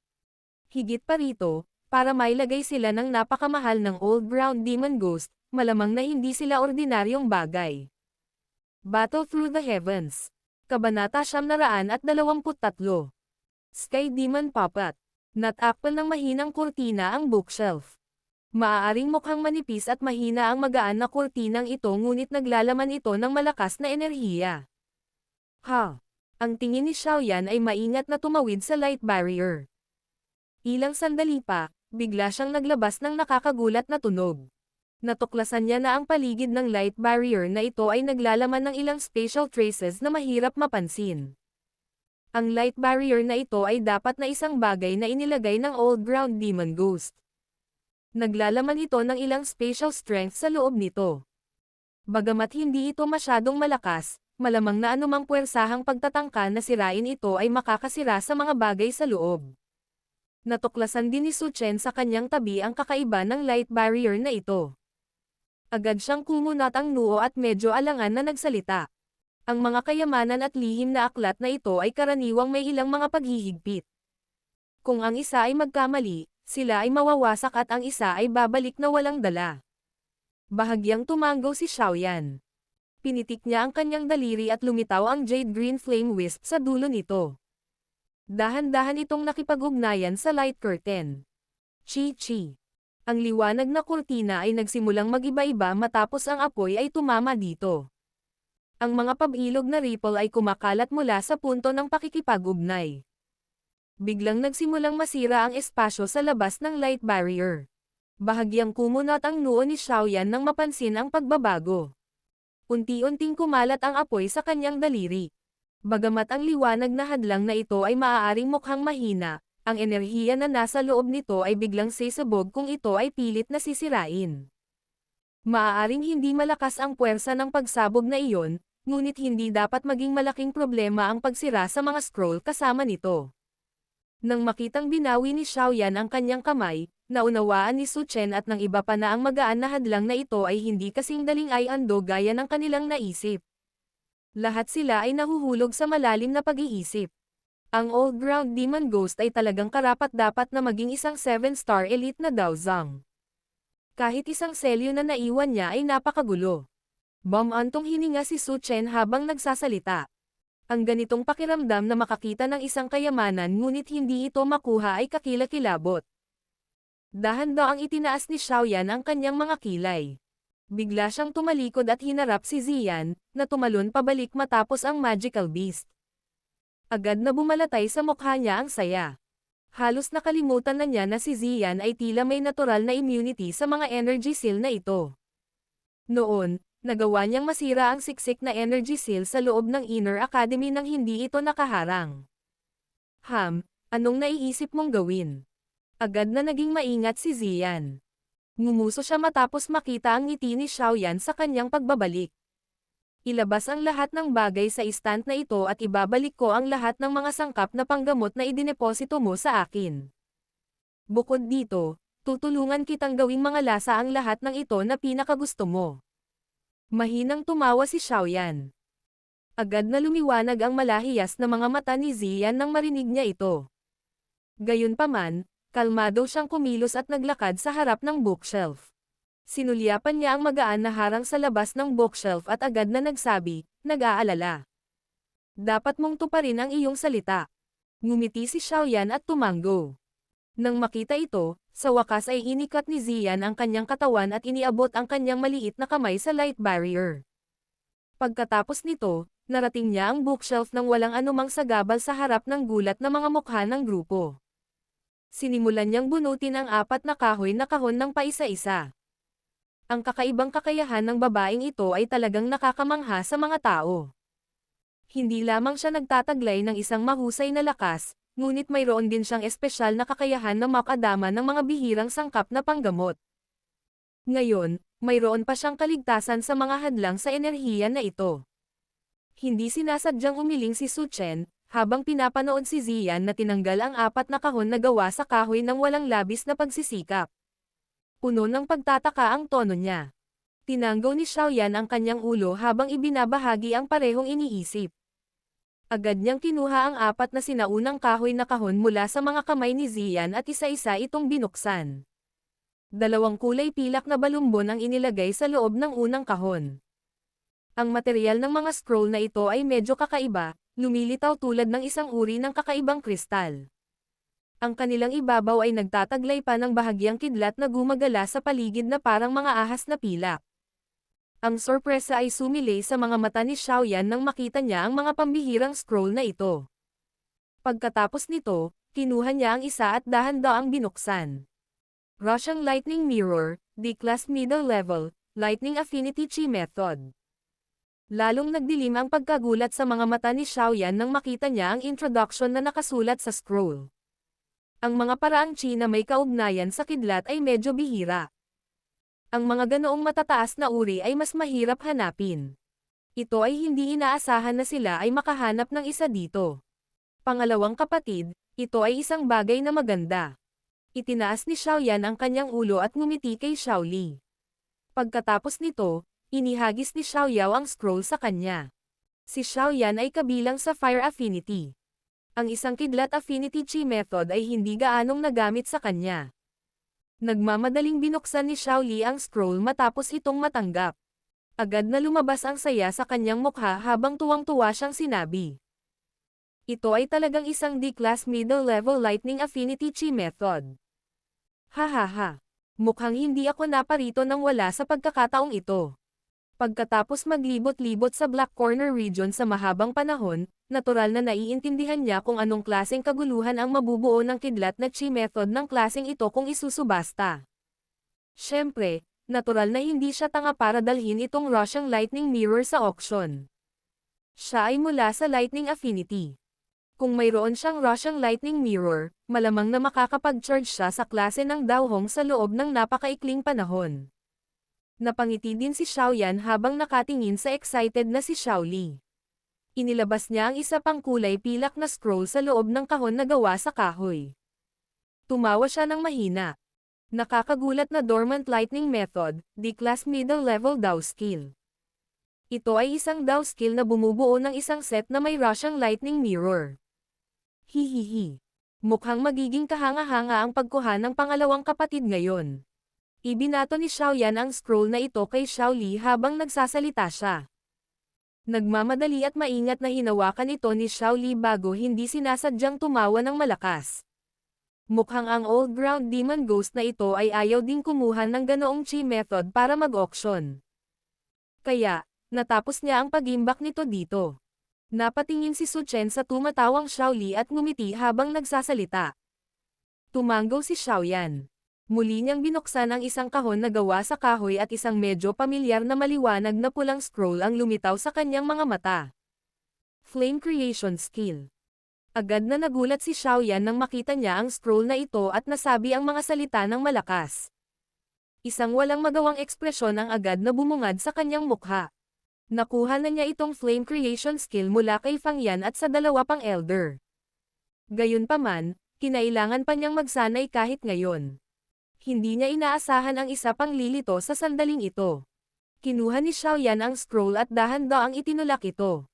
Higit pa rito, para mailagay sila ng napakamahal ng Old Ground Demon Ghost, malamang na hindi sila ordinaryong bagay. Battle Through the Heavens. Kabanata 923. Sky Demon Puppet. Natakpan ng mahinang kurtina ang bookshelf. Maaaring mukhang manipis at mahina ang magaan na kurtinang ito ngunit naglalaman ito ng malakas na enerhiya. Ha! Ang tingin ni Xiaoyan ay maingat na tumawid sa light barrier. Ilang sandali pa, bigla siyang naglabas ng nakakagulat na tunog. Natuklasan niya na ang paligid ng light barrier na ito ay naglalaman ng ilang spatial traces na mahirap mapansin. Ang light barrier na ito ay dapat na isang bagay na inilagay ng Old Ground Demon Ghost. Naglalaman ito ng ilang spatial strength sa loob nito. Bagamat hindi ito masyadong malakas, malamang na anumang puwersahang pagtatangka na sirain ito ay makakasira sa mga bagay sa loob. Natuklasan din ni Su Chen sa kanyang tabi ang kakaiba ng light barrier na ito. Agad siyang kumunat ang noo at medyo alangan na nagsalita. Ang mga kayamanan at lihim na aklat na ito ay karaniwang may ilang mga paghihigpit. Kung ang isa ay magkamali, sila ay mawawasak at ang isa ay babalik na walang dala. Bahagyang tumango si Xiaoyan. Pinitik niya ang kanyang daliri at lumitaw ang jade green flame wisp sa dulo nito. Dahan-dahan itong nakipag-ugnayan sa light curtain. Chi-chi. Ang liwanag na kurtina ay nagsimulang mag-iba-iba matapos ang apoy ay tumama dito. Ang mga pabilog na ripple ay kumakalat mula sa punto ng pakikipag-ugnay. Biglang nagsimulang masira ang espasyo sa labas ng light barrier. Bahagyang kumunat ang noo ni Xiaoyan nang mapansin ang pagbabago. Unti-unting kumalat ang apoy sa kanyang daliri. Bagamat ang liwanag na hadlang na ito ay maaaring mukhang mahina, ang enerhiya na nasa loob nito ay biglang sisabog kung ito ay pilit na sisirain. Maaaring hindi malakas ang puwersa ng pagsabog na iyon, ngunit hindi dapat maging malaking problema ang pagsira sa mga scroll kasama nito. Nang makitang binawi ni Xiaoyan ang kanyang kamay, naunawaan ni Su Chen at ng iba pa na ang magaan na hadlang na ito ay hindi kasing daling i-undo gaya ng kanilang naisip. Lahat sila ay nahuhulog sa malalim na pag-iisip. Ang Old Ground Demon Ghost ay talagang karapat-dapat na maging isang 7-star elite na Daozang. Kahit isang selyo na naiwan niya ay napakagulo. Bumantong hininga si Su Chen habang nagsasalita. Ang ganitong pakiramdam na makakita ng isang kayamanan ngunit hindi ito makuha ay kakilakilabot. Dahan-daang itinaas ni Xiaoyan ang kanyang mga kilay. Bigla siyang tumalikod at hinarap si Ziyan, na tumalon pabalik matapos ang magical beast. Agad na bumalatay sa mukha niya ang saya. Halos nakalimutan na niya na si Ziyan ay tila may natural na immunity sa mga energy seal na ito. Noon, nagawa niyang masira ang siksik na energy seal sa loob ng Inner Academy nang hindi ito nakaharang. Anong naiisip mong gawin? Agad na naging maingat si Ziyan. Ngumuso siya matapos makita ang ngiti ni Xiaoyan sa kanyang pagbabalik. Ilabas ang lahat ng bagay sa stand na ito at ibabalik ko ang lahat ng mga sangkap na panggamot na idineposito mo sa akin. Bukod dito, tutulungan kitang gawing mga lasa ang lahat ng ito na pinakagusto mo. Mahinang tumawa si Xiaoyan. Agad na lumiwanag ang malahiyas na mga mata ni Ziyan nang marinig niya ito. Gayunpaman, kalmado siyang kumilos at naglakad sa harap ng bookshelf. Sinulyapan niya ang magaan na harang sa labas ng bookshelf at agad na nagsabi, nag-aalala. Dapat mong tuparin ang iyong salita. Ngumiti si Xiaoyan at tumango. Nang makita ito, sa wakas ay inikat ni Ziyan ang kanyang katawan at iniabot ang kanyang maliit na kamay sa light barrier. Pagkatapos nito, narating niya ang bookshelf nang walang anumang sagabal sa harap ng gulat na mga mukha ng grupo. Sinimulan niyang bunutin ang 4 na kahoy na kahon ng paisa-isa. Ang kakaibang kakayahan ng babaeng ito ay talagang nakakamangha sa mga tao. Hindi lamang siya nagtataglay ng isang mahusay na lakas, ngunit mayroon din siyang espesyal na kakayahan na makadama ng mga bihirang sangkap na panggamot. Ngayon, mayroon pa siyang kaligtasan sa mga hadlang sa enerhiya na ito. Hindi sinasadyang umiling si Su Chen, habang pinapanood si Zian na tinanggal ang 4 na kahon na gawa sa kahoy ng walang labis na pagsisikap. Puno ng pagtataka ang tono niya. Tinanggaw ni Xiaoyan ang kanyang ulo habang ibinabahagi ang parehong iniisip. Agad niyang kinuha ang 4 na sinaunang kahoy na kahon mula sa mga kamay ni Zian at isa-isa itong binuksan. 2 kulay pilak na balumbon ang inilagay sa loob ng unang kahon. Ang materyal ng mga scroll na ito ay medyo kakaiba, lumilitaw tulad ng isang uri ng kakaibang kristal. Ang kanilang ibabaw ay nagtataglay pa ng bahagyang kidlat na gumagala sa paligid na parang mga ahas na pilak. Ang sorpresa ay sumilay sa mga mata ni Xiaoyan nang makita niya ang mga pambihirang scroll na ito. Pagkatapos nito, kinuha niya ang isa at dahan-daang binuksan. Russian Lightning Mirror, D-Class Middle Level, Lightning Affinity Chi Method. Lalong nagdilim ang pagkagulat sa mga mata ni Xiaoyan nang makita niya ang introduction na nakasulat sa scroll. Ang mga paraang chi na may kaugnayan sa kidlat ay medyo bihira. Ang mga ganoong matataas na uri ay mas mahirap hanapin. Ito ay hindi inaasahan na sila ay makahanap ng isa dito. Pangalawang kapatid, ito ay isang bagay na maganda. Itinaas ni Xiaoyan ang kanyang ulo at ngumiti kay Xiaoli. Pagkatapos nito, inihagis ni Xiaoyao ang scroll sa kanya. Si Xiaoyan ay kabilang sa Fire Affinity. Ang isang kidlat affinity chi method ay hindi gaanong nagamit sa kanya. Nagmamadaling binuksan ni Xiaoli ang scroll matapos itong matanggap. Agad na lumabas ang saya sa kanyang mukha habang tuwang-tuwa siyang sinabi. Ito ay talagang isang D-Class Middle Level Lightning Affinity Chi Method. Hahaha. Mukhang hindi ako naparito nang wala sa pagkakataong ito. Pagkatapos maglibot-libot sa Black Corner region sa mahabang panahon, natural na naiintindihan niya kung anong klaseng kaguluhan ang mabubuo ng kidlat na chi method ng klaseng ito kung isusubasta. Siyempre, natural na hindi siya tanga para dalhin itong Russian Lightning Mirror sa auction. Siya ay mula sa Lightning Affinity. Kung mayroon siyang Russian Lightning Mirror, malamang na makakapag-charge siya sa klase ng Daohong sa loob ng napakaikling panahon. Napangiti din si Xiaoyan habang nakatingin sa excited na si Xiaoli. Inilabas niya ang isa pang kulay pilak na scroll sa loob ng kahon na gawa sa kahoy. Tumawa siya ng mahina. Nakakagulat na Dormant Lightning Method, D-Class Middle Level Dao Skill. Ito ay isang Dao skill na bumubuo ng isang set na may Russian Lightning Mirror. Hihihi. Mukhang magiging kahanga-hanga ang pagkuha ng pangalawang kapatid ngayon. Ibinato ni Xiaoyan ang scroll na ito kay Xiaoli habang nagsasalita siya. Nagmamadali at maingat na hinawakan ito ni Xiaoli bago hindi sinasadyang tumawa ng malakas. Mukhang ang Old Ground Demon Ghost na ito ay ayaw ding kumuha ng ganoong chi method para mag-auction. Kaya, natapos niya ang pagimbak nito dito. Napatingin si Su Chen sa tumatawang Xiaoli at ngumiti habang nagsasalita. Tumanggaw si Xiaoyan. Muli niyang binuksan ang isang kahon na gawa sa kahoy at isang medyo pamilyar na maliwanag na pulang scroll ang lumitaw sa kanyang mga mata. Flame Creation Skill. Agad na nagulat si Xiaoyan nang makita niya ang scroll na ito at nasabi ang mga salita ng malakas. Isang walang magawang ekspresyon ang agad na bumungad sa kanyang mukha. Nakuha na niya itong Flame Creation Skill mula kay Fang Yan at sa 2 pang elder. Gayunpaman, kinailangan pa niyang magsanay kahit ngayon. Hindi niya inaasahan ang isa pang lilito sa sandaling ito. Kinuha ni Xiaoyan ang scroll at dahan-daang itinulak ito.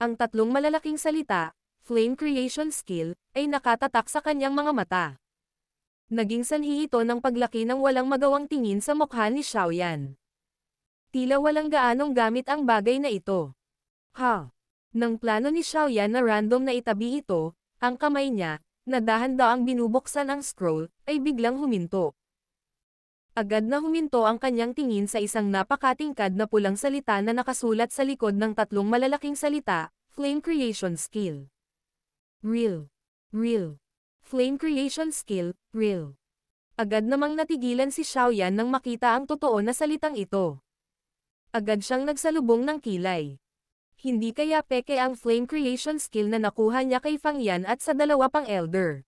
Ang 3 malalaking salita, Flame Creation Skill, ay nakatatak sa kanyang mga mata. Naging sanhi ito ng paglaki ng walang magawang tingin sa mukha ni Xiaoyan. Tila walang gaanong gamit ang bagay na ito. Nang plano ni Xiaoyan na random na itabi ito, ang kamay niya, na dahan-daang binubuksan ang scroll, ay biglang huminto. Agad na huminto ang kanyang tingin sa isang napakatingkad na pulang salita na nakasulat sa likod ng 3 malalaking salita, Flame Creation Skill. Real. Flame Creation Skill, Real. Agad namang natigilan si Xiaoyan nang makita ang totoo na salitang ito. Agad siyang nagsalubong ng kilay. Hindi kaya peke ang Flame Creation Skill na nakuha niya kay Fang Yan at sa 2 pang elder.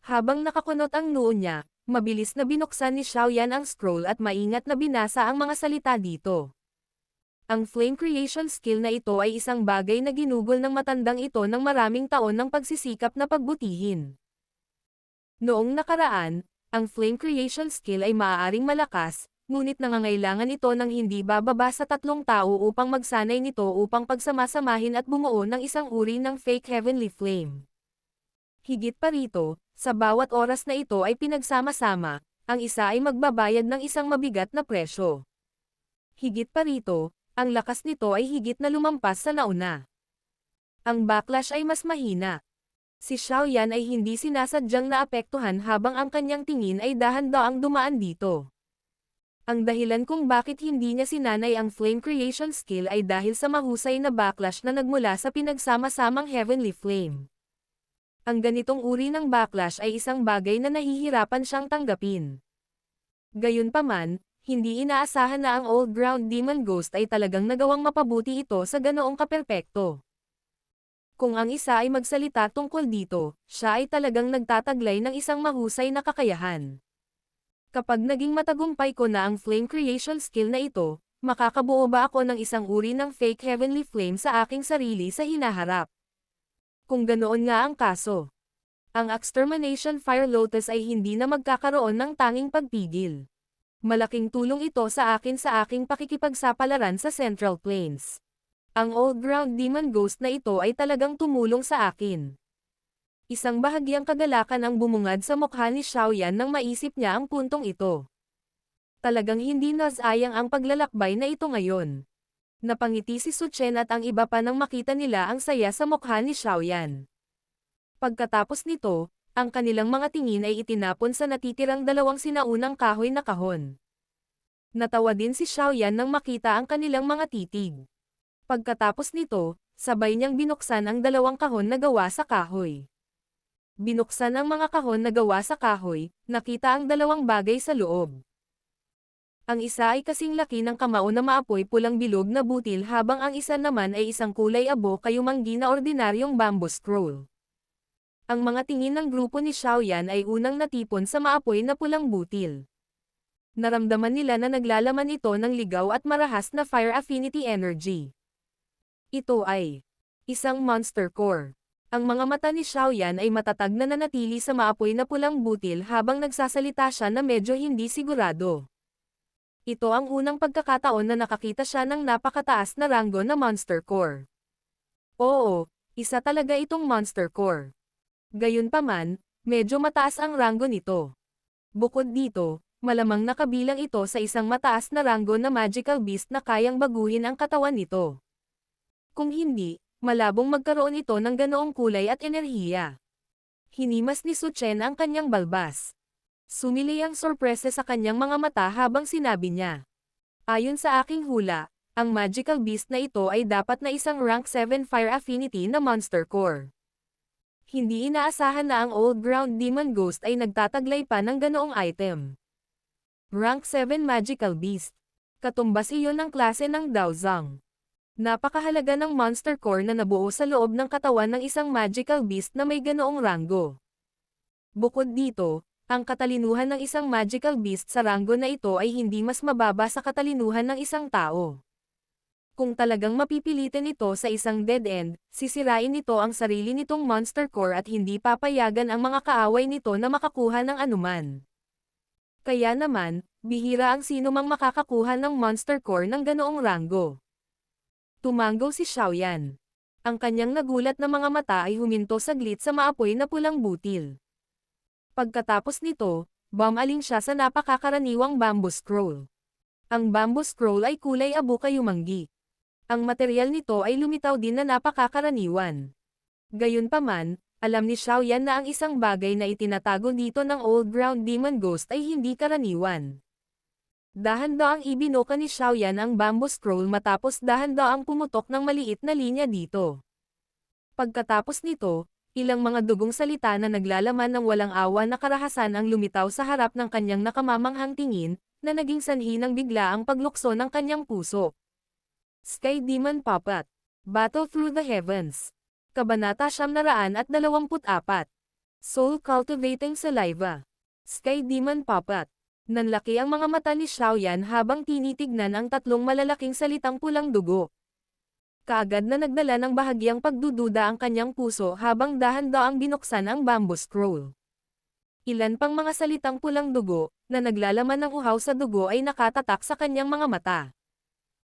Habang nakakunot ang noo niya, mabilis na binuksan ni Xiaoyan ang scroll at maingat na binasa ang mga salita dito. Ang flame creation skill na ito ay isang bagay na ginugol ng matandang ito ng maraming taon ng pagsisikap na pagbutihin. Noong nakaraan, ang flame creation skill ay maaaring malakas, ngunit nangangailangan ito ng hindi bababa sa 3 tao upang magsanay nito upang pagsamasamahin at bumuo ng isang uri ng fake heavenly flame. Higit pa rito, sa bawat oras na ito ay pinagsama-sama, ang isa ay magbabayad ng isang mabigat na presyo. Higit pa rito, ang lakas nito ay higit na lumampas sa nauna. Ang backlash ay mas mahina. Si Xiao Yan ay hindi sinasadyang naapektuhan habang ang kanyang tingin ay dahan-daang dumaan dito. Ang dahilan kung bakit hindi niya sinanay ang flame creation skill ay dahil sa mahusay na backlash na nagmula sa pinagsama-samang heavenly flame. Ang ganitong uri ng backlash ay isang bagay na nahihirapan siyang tanggapin. Gayunpaman, hindi inaasahan na ang Old Ground Demon Ghost ay talagang nagawang mapabuti ito sa ganoong kaperpekto. Kung ang isa ay magsalita tungkol dito, siya ay talagang nagtataglay ng isang mahusay na kakayahan. Kapag naging matagumpay ko na ang flame creation skill na ito, makakabuo ba ako ng isang uri ng fake heavenly flame sa aking sarili sa hinaharap? Kung ganoon nga ang kaso, ang Extermination Fire Lotus ay hindi na magkakaroon ng tanging pagpigil. Malaking tulong ito sa aking pakikipagsapalaran sa Central Plains. Ang Old Ground Demon Ghost na ito ay talagang tumulong sa akin. Isang bahagyang kagalakan ang bumungad sa mukha ni Xiao Yan nang maisip niya ang puntong ito. Talagang hindi nasayang ang paglalakbay na ito ngayon. Napangiti si Su Chen at ang iba pa nang makita nila ang saya sa mukha ni Xiao Yan. Pagkatapos nito, ang kanilang mga tingin ay itinapon sa natitirang 2 sinaunang kahoy na kahon. Natawa din si Xiao Yan nang makita ang kanilang mga titig. Pagkatapos nito, sabay niyang binuksan ang 2 kahon na gawa sa kahoy. Binuksan ang mga kahon na gawa sa kahoy, nakita ang 2 bagay sa loob. Ang isa ay kasing laki ng kamao na maapoy pulang bilog na butil habang ang isa naman ay isang kulay abo kayumanggi na ordinaryong bamboo scroll. Ang mga tingin ng grupo ni Xiao Yan ay unang natipon sa maapoy na pulang butil. Naramdaman nila na naglalaman ito ng ligaw at marahas na fire affinity energy. Ito ay isang monster core. Ang mga mata ni Xiao Yan ay matatag na nanatili sa maapoy na pulang butil habang nagsasalita siya na medyo hindi sigurado. Ito ang unang pagkakataon na nakakita siya ng napakataas na ranggo na monster core. Oo, isa talaga itong monster core. Gayunpaman, medyo mataas ang ranggo nito. Bukod dito, malamang nakabilang ito sa isang mataas na ranggo na magical beast na kayang baguhin ang katawan nito. Kung hindi, malabong magkaroon ito ng ganoong kulay at enerhiya. Hinimas ni Su Chen ang kanyang balbas. Sumili ang sorpresa sa kanyang mga mata habang sinabi niya. Ayon sa aking hula, ang magical beast na ito ay dapat na isang rank 7 fire affinity na monster core. Hindi inaasahan na ang Old Ground Demon Ghost ay nagtataglay pa ng ganoong item. Rank 7 Magical Beast. Katumbas iyon ng klase ng Daozang. Napakahalaga ng monster core na nabuo sa loob ng katawan ng isang magical beast na may ganoong ranggo. Bukod dito, ang katalinuhan ng isang magical beast sa ranggo na ito ay hindi mas mababa sa katalinuhan ng isang tao. Kung talagang mapipilitin ito sa isang dead end, sisirain nito ang sarili nitong monster core at hindi papayagan ang mga kaaway nito na makakuha ng anuman. Kaya naman, bihira ang sino mang makakakuha ng monster core ng ganoong ranggo. Tumanggo si Xiao Yan. Ang kanyang nagulat na mga mata ay huminto saglit sa maapoy na pulang butil. Pagkatapos nito, bumaling siya sa napakakaraniwang bamboo scroll. Ang bamboo scroll ay kulay abo kayumanggi. Ang material nito ay lumitaw din na napakakaraniwan. Gayunpaman, alam ni Xiao Yan na ang isang bagay na itinatago dito ng Old Ground Demon Ghost ay hindi karaniwan. Dahan-daang ibinuka ni Xiao Yan ang bamboo scroll matapos dahan-daang pumutok ng maliit na linya dito. Pagkatapos nito, ilang mga dugong salita na naglalaman ng walang awa na karahasan ang lumitaw sa harap ng kanyang nakamamanghang tingin, na naging sanhi ng biglaang paglukso ng kanyang puso. Sky Demon Puppet. Battle Through the Heavens. Kabanata 924. Soul Cultivating Saliva. Sky Demon Puppet. Nanlaki ang mga mata ni Xiaoyan habang tinitignan ang tatlong malalaking salitang pulang dugo. Kaagad na nagdala ng bahagyang pagdududa ang kanyang puso habang dahan-daang binuksan ang bamboo scroll. Ilan pang mga salitang pulang dugo, na naglalaman ng uhaw sa dugo ay nakatatak sa kanyang mga mata.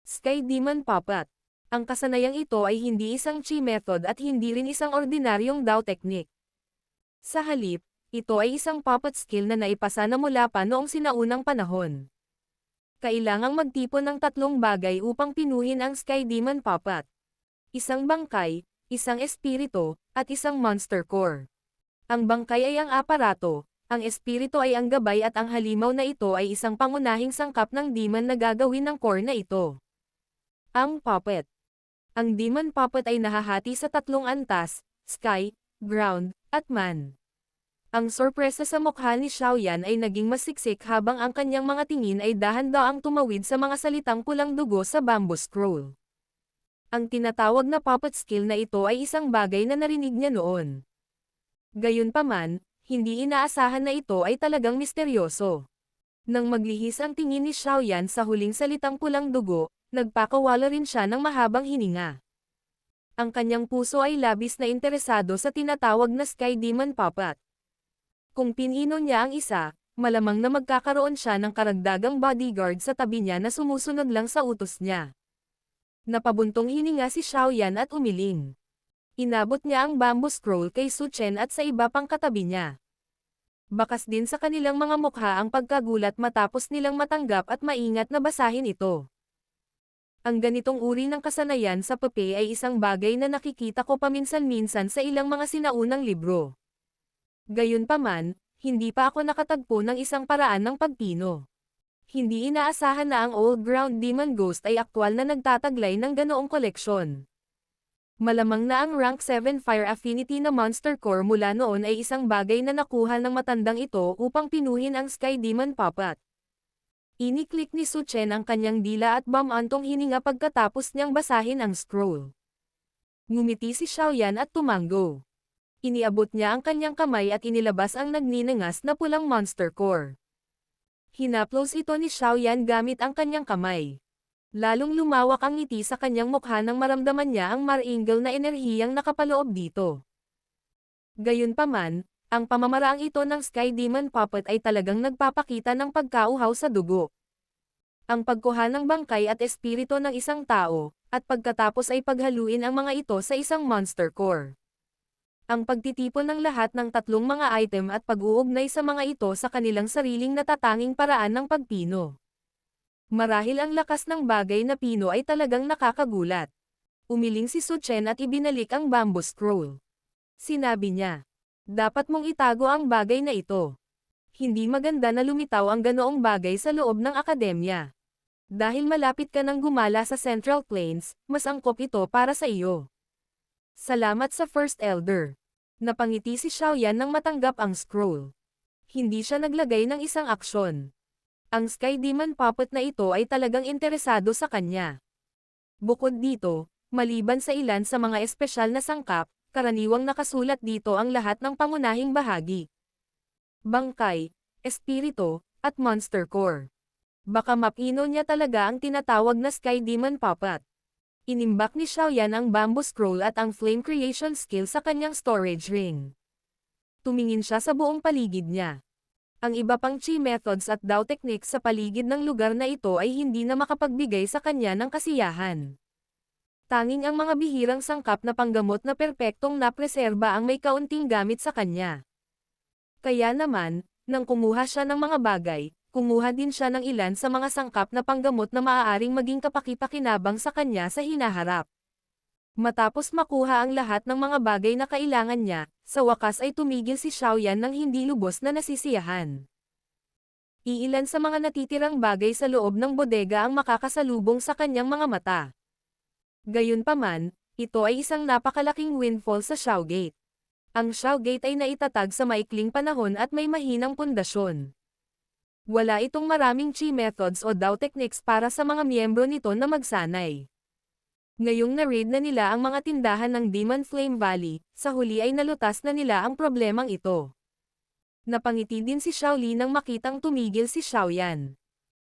Sky Demon Puppet. Ang kasanayang ito ay hindi isang chi method at hindi rin isang ordinaryong Dao technique. Sa halip, ito ay isang puppet skill na naipasa na mula pa noong sinaunang panahon. Kailangang magtipon ng tatlong bagay upang pinuhin ang Sky Demon Puppet. Isang bangkay, isang espiritu, at isang monster core. Ang bangkay ay ang aparato, ang espiritu ay ang gabay at ang halimaw na ito ay isang pangunahing sangkap ng demon na gagawin ng core na ito. Ang puppet. Ang demon puppet ay nahahati sa tatlong antas, sky, ground, at man. Ang sorpresa sa mukha ni Xiaoyan ay naging mas siksik habang ang kanyang mga tingin ay dahan-daang tumawid sa mga salitang pulang dugo sa bamboo scroll. Ang tinatawag na puppet skill na ito ay isang bagay na narinig niya noon. Gayunpaman, hindi inaasahan na ito ay talagang misteryoso. Nang maglihis ang tingin ni Xiaoyan sa huling salitang pulang dugo, nagpakawala rin siya ng mahabang hininga. Ang kanyang puso ay labis na interesado sa tinatawag na Sky Demon Puppet. Kung pinino niya ang isa, malamang na magkakaroon siya ng karagdagang bodyguard sa tabi niya na sumusunod lang sa utos niya. Napabuntong hininga si Xiaoyan at umiling. Inabot niya ang bamboo scroll kay Su Chen at sa iba pang katabi niya. Bakas din sa kanilang mga mukha ang pagkagulat matapos nilang matanggap at maingat na basahin ito. Ang ganitong uri ng kasanayan sa papel ay isang bagay na nakikita ko paminsan-minsan sa ilang mga sinaunang libro. Gayunpaman, hindi pa ako nakatagpo ng isang paraan ng pagpino. Hindi inaasahan na ang Old Ground Demon Ghost ay aktwal na nagtataglay ng ganoong koleksyon. Malamang na ang Rank 7 Fire Affinity na Monster Core mula noon ay isang bagay na nakuha ng matandang ito upang pinuhin ang Sky Demon Puppet. Iniklik ni Su Chen ang kanyang dila at bumantong hininga pagkatapos niyang basahin ang scroll. Ngumiti si Xiaoyan at tumango. Iniabot niya ang kanyang kamay at inilabas ang nagninangas na pulang monster core. Hinaplos ito ni Xiaoyan gamit ang kanyang kamay. Lalong lumawak ang ngiti sa kanyang mukha nang maramdaman niya ang maringal na enerhiyang nakapaloob dito. Gayunpaman, ang pamamaraang ito ng Sky Demon Puppet ay talagang nagpapakita ng pagkauhaw sa dugo. Ang pagkuha ng bangkay at espiritu ng isang tao, at pagkatapos ay paghaluin ang mga ito sa isang monster core. Ang pagtitipon ng lahat ng tatlong mga item at pag-uugnay sa mga ito sa kanilang sariling natatanging paraan ng pagpino. Marahil ang lakas ng bagay na pino ay talagang nakakagulat. Umiling si Su Chen at ibinalik ang bamboo scroll. Sinabi niya, dapat mong itago ang bagay na ito. Hindi maganda na lumitaw ang ganoong bagay sa loob ng akademya. Dahil malapit ka nang gumala sa Central Plains, mas angkop ito para sa iyo. Salamat sa First Elder. Napangiti si Xiaoyan nang matanggap ang scroll. Hindi siya naglagay ng isang aksyon. Ang Sky Demon Puppet na ito ay talagang interesado sa kanya. Bukod dito, maliban sa ilan sa mga espesyal na sangkap, karaniwang nakasulat dito ang lahat ng pangunahing bahagi. Bangkay, espiritu, at monster core. Baka mapino niya talaga ang tinatawag na Sky Demon Puppet. Inimbak ni Xiaoyan ang bamboo scroll at ang flame creation skill sa kanyang storage ring. Tumingin siya sa buong paligid niya. Ang iba pang chi methods at Dao techniques sa paligid ng lugar na ito ay hindi na makapagbigay sa kanya ng kasiyahan. Tanging ang mga bihirang sangkap na panggamot na perpektong napreserba ang may kaunting gamit sa kanya. Kaya naman, nang kumuha siya ng mga bagay, kumuha din siya ng ilan sa mga sangkap na panggamot na maaaring maging kapaki-pakinabang sa kanya sa hinaharap. Matapos makuha ang lahat ng mga bagay na kailangan niya, sa wakas ay tumigil si Xiaoyan nang hindi lubos na nasisiyahan. Iilan sa mga natitirang bagay sa loob ng bodega ang makakasalubong sa kanyang mga mata. Gayunpaman, ito ay isang napakalaking windfall sa Xiaogate. Ang Xiaogate ay naitatag sa maikling panahon at may mahinang pundasyon. Wala itong maraming chi methods o Dao techniques para sa mga miyembro nito na magsanay. Ngayong na-raid na nila ang mga tindahan ng Demon Flame Valley, sa huli ay nalutas na nila ang problemang ito. Napangiti din si Xiaoli nang makitang tumigil si Xiaoyan.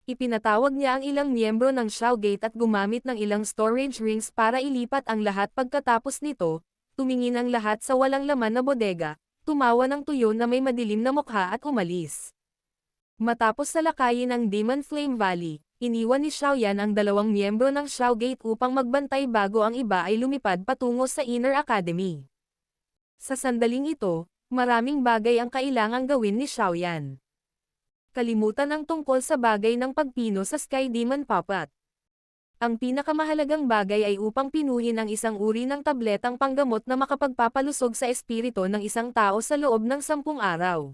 Ipinatawag niya ang ilang miyembro ng Xiaogate at gumamit ng ilang storage rings para ilipat ang lahat. Pagkatapos nito, tumingin ang lahat sa walang laman na bodega, tumawa ng tuyo na may madilim na mukha at umalis. Matapos salakayin ang Demon Flame Valley, iniwan ni Xiaoyan ang 2 miyembro ng Xiaogate upang magbantay bago ang iba ay lumipad patungo sa Inner Academy. Sa sandaling ito, maraming bagay ang kailangang gawin ni Xiaoyan. Kalimutan ang tungkol sa bagay ng pagpino sa Sky Demon Puppet. Ang pinakamahalagang bagay ay upang pinuhin ang isang uri ng tabletang panggamot na makapagpapalusog sa espiritu ng isang tao sa loob ng 10 araw.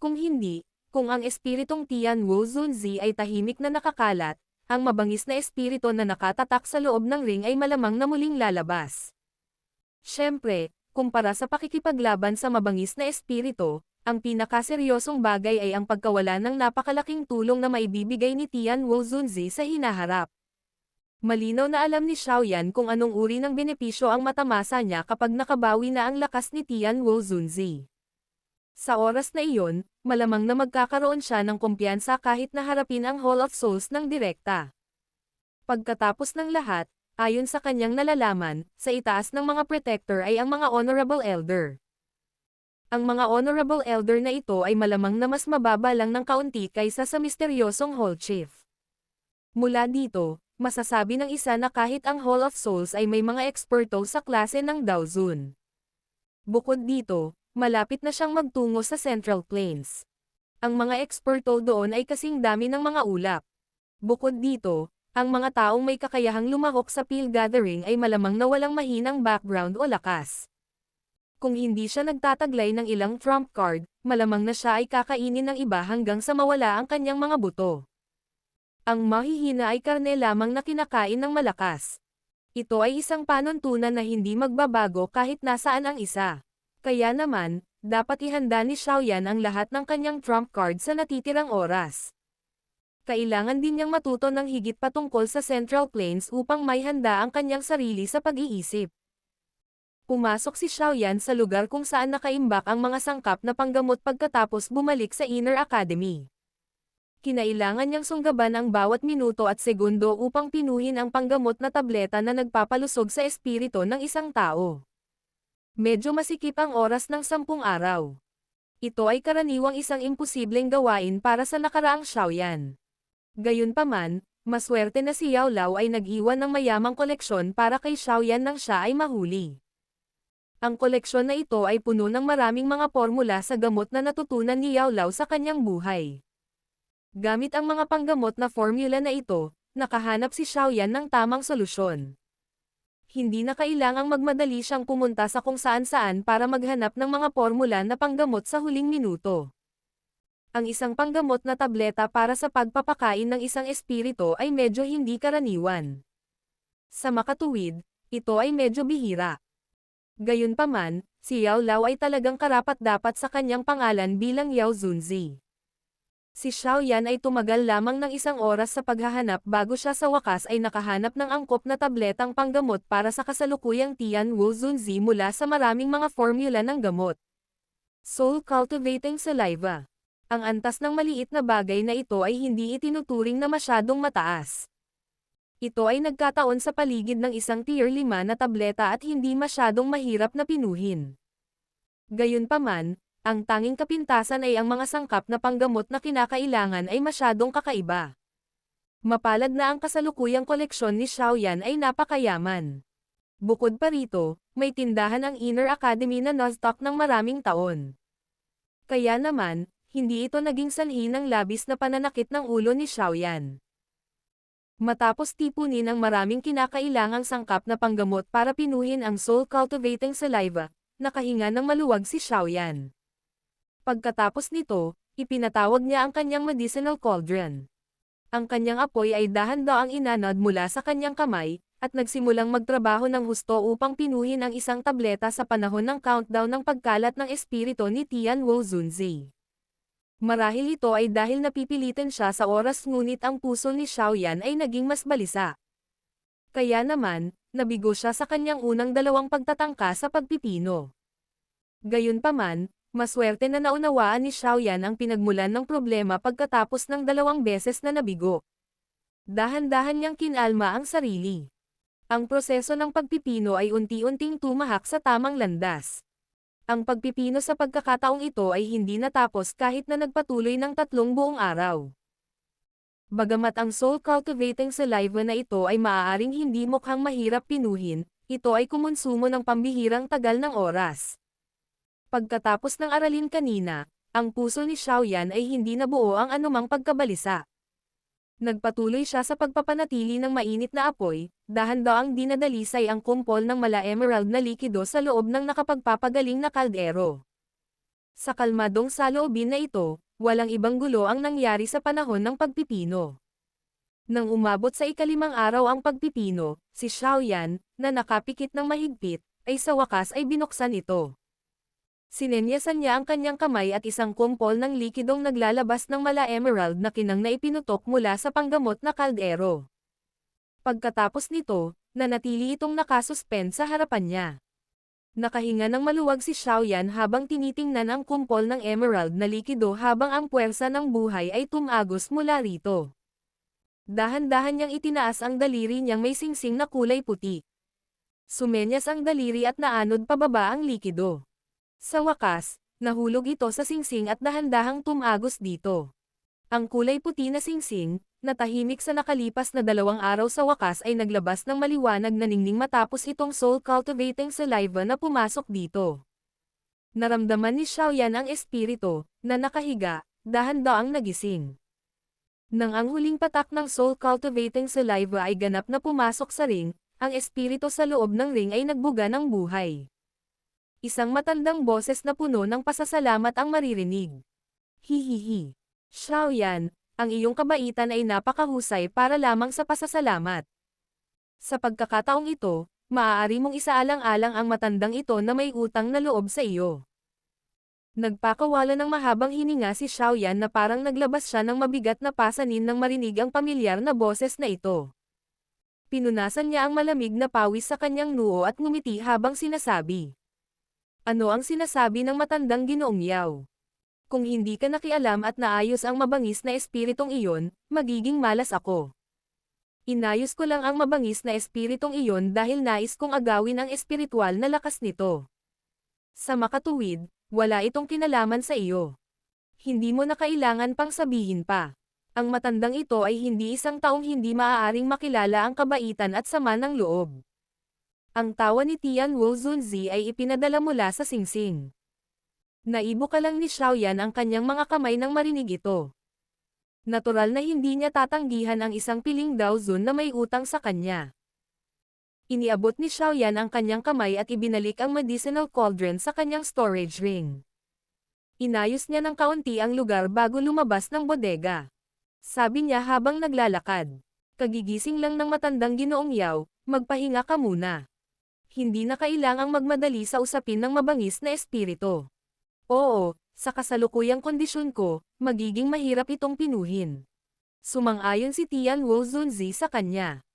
Kung hindi, kung ang espiritong Tian Wu Zunzi ay tahimik na nakakalat, ang mabangis na espiritu na nakatatak sa loob ng ring ay malamang na muling lalabas. Siyempre, kumpara sa pakikipaglaban sa mabangis na espiritu, ang pinakaseryosong bagay ay ang pagkawala ng napakalaking tulong na maibibigay ni Tian Wu Zunzi sa hinaharap. Malinaw na alam ni Xiaoyan kung anong uri ng benepisyo ang matamasa niya kapag nakabawi na ang lakas ni Tian Wu Zunzi. Sa oras na iyon, malamang na magkakaroon siya ng kumpiyansa kahit na harapin ang Hall of Souls ng direkta. Pagkatapos ng lahat, ayon sa kanyang nalalaman, sa itaas ng mga protector ay ang mga Honorable Elder. Ang mga Honorable Elder na ito ay malamang na mas mababa lang ng kaunti kaysa sa misteryosong Hall Chief. Mula dito, masasabi ng isa na kahit ang Hall of Souls ay may mga eksperto sa klase ng Daozun. Bukod dito, malapit na siyang magtungo sa Central Plains. Ang mga eksperto doon ay kasing dami ng mga ulap. Bukod dito, ang mga taong may kakayahang lumahok sa Peel Gathering ay malamang na walang mahinang background o lakas. Kung hindi siya nagtataglay ng ilang trump card, malamang na siya ay kakainin ng iba hanggang sa mawala ang kanyang mga buto. Ang mahihina ay karne lamang na kinakain ng malakas. Ito ay isang panuntunan na hindi magbabago kahit nasaan ang isa. Kaya naman, dapat ihanda ni Xiaoyan ang lahat ng kanyang trump card sa natitirang oras. Kailangan din niyang matuto ng higit patungkol sa Central Plains upang may handa ang kanyang sarili sa pag-iisip. Pumasok si Xiaoyan sa lugar kung saan nakaimbak ang mga sangkap na panggamot pagkatapos bumalik sa Inner Academy. Kinailangan niyang sunggaban ang bawat minuto at segundo upang pinuhin ang panggamot na tableta na nagpapalusog sa espiritu ng isang tao. Medyo masikip ang oras ng 10 araw. Ito ay karaniwang isang imposibleng gawain para sa nakaraang Xiaoyan. Gayunpaman, maswerte na si Yao Lao ay nag-iwan ng mayamang koleksyon para kay Xiaoyan nang siya ay mahuli. Ang koleksyon na ito ay puno ng maraming mga formula sa gamot na natutunan ni Yao Lao sa kanyang buhay. Gamit ang mga panggamot na formula na ito, nakahanap si Xiaoyan ng tamang solusyon. Hindi na kailangang magmadali siyang pumunta sa kung saan-saan para maghanap ng mga formula na panggamot sa huling minuto. Ang isang panggamot na tableta para sa pagpapakain ng isang espiritu ay medyo hindi karaniwan. Sa makatuwid, ito ay medyo bihira. Gayunpaman, si Yao Lao ay talagang karapat-dapat sa kanyang pangalan bilang Yao Zunzi. Si Xiaoyan ay tumagal lamang ng 1 oras sa paghahanap bago siya sa wakas ay nakahanap ng angkop na tabletang panggamot para sa kasalukuyang Tian Wu Zunzi mula sa maraming mga formula ng gamot. Soul Cultivating Saliva. Ang antas ng maliit na bagay na ito ay hindi itinuturing na masyadong mataas. Ito ay nagkataon sa paligid ng isang tier 5 na tableta at hindi masyadong mahirap na pinuhin. Gayunpaman, ang tanging kapintasan ay ang mga sangkap na panggamot na kinakailangan ay masyadong kakaiba. Mapalad na ang kasalukuyang koleksyon ni Xiaoyan ay napakayaman. Bukod pa rito, may tindahan ang Inner Academy na na-stock ng maraming taon. Kaya naman, hindi ito naging sanhi ng labis na pananakit ng ulo ni Xiaoyan. Matapos tipunin ang maraming kinakailangang sangkap na panggamot para pinuhin ang Soul Cultivating Saliva, nakahinga ng maluwag si Xiaoyan. Pagkatapos nito, ipinatawag niya ang kanyang medicinal cauldron. Ang kanyang apoy ay dahan-daang inanod mula sa kanyang kamay, at nagsimulang magtrabaho ng husto upang pinuhin ang isang tableta sa panahon ng countdown ng pagkalat ng espiritu ni Tian Wu Zunzi. Marahil ito ay dahil napipilitan siya sa oras ngunit ang puso ni Xiaoyan ay naging mas balisa. Kaya naman, nabigo siya sa kanyang unang 2 pagtatangka sa pagpipino. Gayunpaman, maswerte na naunawaan ni Xiaoyan ang pinagmulan ng problema pagkatapos ng 2 beses na nabigo. Dahan-dahan niyang kinalma ang sarili. Ang proseso ng pagpipino ay unti-unting tumahak sa tamang landas. Ang pagpipino sa pagkakataong ito ay hindi natapos kahit na nagpatuloy ng 3 buong araw. Bagamat ang soul-cultivating saliva na ito ay maaaring hindi mukhang mahirap pinuhin, ito ay kumonsumo ng pambihirang tagal ng oras. Pagkatapos ng aralin kanina, ang puso ni Xiaoyan ay hindi nabuo ang anumang pagkabalisa. Nagpatuloy siya sa pagpapanatili ng mainit na apoy, dahan-daang dinadalisay ang kumpol ng mala-emerald na likido sa loob ng nakapagpapagaling na kaldero. Sa kalmadong saloobin na ito, walang ibang gulo ang nangyari sa panahon ng pagpipino. Nang umabot sa ika-5 araw ang pagpipino, si Xiaoyan, na nakapikit ng mahigpit, ay sa wakas ay binuksan ito. Sinenyasan niya ang kanyang kamay at isang kumpol ng likidong naglalabas ng mala-emerald na kinang na ipinutok mula sa panggamot na kaldero. Pagkatapos nito, nanatili itong nakasuspend sa harapan niya. Nakahinga ng maluwag si Xiaoyan habang tinitingnan ang kumpol ng emerald na likido habang ang puwersa ng buhay ay tumagos mula rito. Dahan-dahan niyang itinaas ang daliri niyang may singsing na kulay puti. Sumenyas ang daliri at naanod pababa ang likido. Sa wakas, nahulog ito sa singsing at dahan-dahang tumagos dito. Ang kulay puti na singsing, na tahimik sa nakalipas na 2 araw sa wakas ay naglabas ng maliwanag na ningning matapos itong soul-cultivating saliva na pumasok dito. Naramdaman ni Xiaoyan ang espiritu, na nakahiga, dahan-daang nagising. Nang ang huling patak ng soul-cultivating saliva ay ganap na pumasok sa ring, ang espiritu sa loob ng ring ay nagbuga ng buhay. Isang matandang boses na puno ng pasasalamat ang maririnig. Hihihi. Xiaoyan, ang iyong kabaitan ay napakahusay para lamang sa pasasalamat. Sa pagkakataong ito, maaari mong isaalang-alang ang matandang ito na may utang na loob sa iyo. Nagpakawala ng mahabang hininga si Xiaoyan na parang naglabas siya ng mabigat na pasanin nang marinig ang pamilyar na boses na ito. Pinunasan niya ang malamig na pawis sa kanyang noo at ngumiti habang sinasabi. Ano ang sinasabi ng matandang Ginoong Yao? Kung hindi ka nakialam at naayos ang mabangis na espiritong iyon, magiging malas ako. Inayos ko lang ang mabangis na espiritong iyon dahil nais kong agawin ang espiritual na lakas nito. Sa makatuwid, wala itong kinalaman sa iyo. Hindi mo na kailangan pang sabihin pa. Ang matandang ito ay hindi isang taong hindi maaaring makilala ang kabaitan at sama ng loob. Ang tawa ni Tian Wuzunzi ay ipinadala mula sa singsing. Naibuka lang ni Xiaoyan ang kanyang mga kamay nang marinig ito. Natural na hindi niya tatanggihan ang isang piling daozun na may utang sa kanya. Iniabot ni Xiaoyan ang kanyang kamay at ibinalik ang medicinal cauldron sa kanyang storage ring. Inayos niya ng kaunti ang lugar bago lumabas ng bodega. Sabi niya habang naglalakad. Kagigising lang ng matandang Ginoong Yao, magpahinga ka muna. Hindi na kailangang magmadali sa usapin ng mabangis na espiritu. Oo, sa kasalukuyang kondisyon ko, magiging mahirap itong pinuhin. Sumang-ayon si Tian Wuzunzi sa kanya.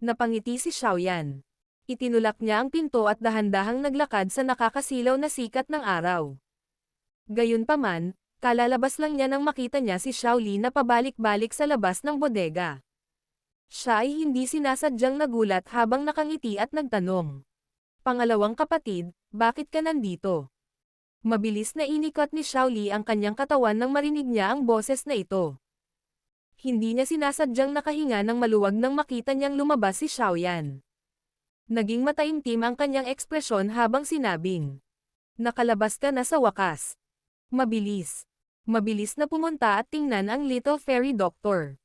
Napangiti si Xiaoyan. Itinulak niya ang pinto at dahan-dahang naglakad sa nakakasilaw na sikat ng araw. Gayunpaman, kalalabas lang niya nang makita niya si Xiaoli na pabalik-balik sa labas ng bodega. Siya ay hindi sinasadyang nagulat habang nakangiti at nagtanong. Pangalawang kapatid, bakit ka nandito? Mabilis na inikot ni Xiaoli ang kanyang katawan nang marinig niya ang boses na ito. Hindi niya sinasadyang nakahinga ng maluwag nang makita niyang lumabas si Xiaoyan. Naging mataimtim ang kanyang ekspresyon habang sinabing, nakalabas ka na sa wakas. Mabilis. Mabilis na pumunta at tingnan ang Little Fairy Doctor.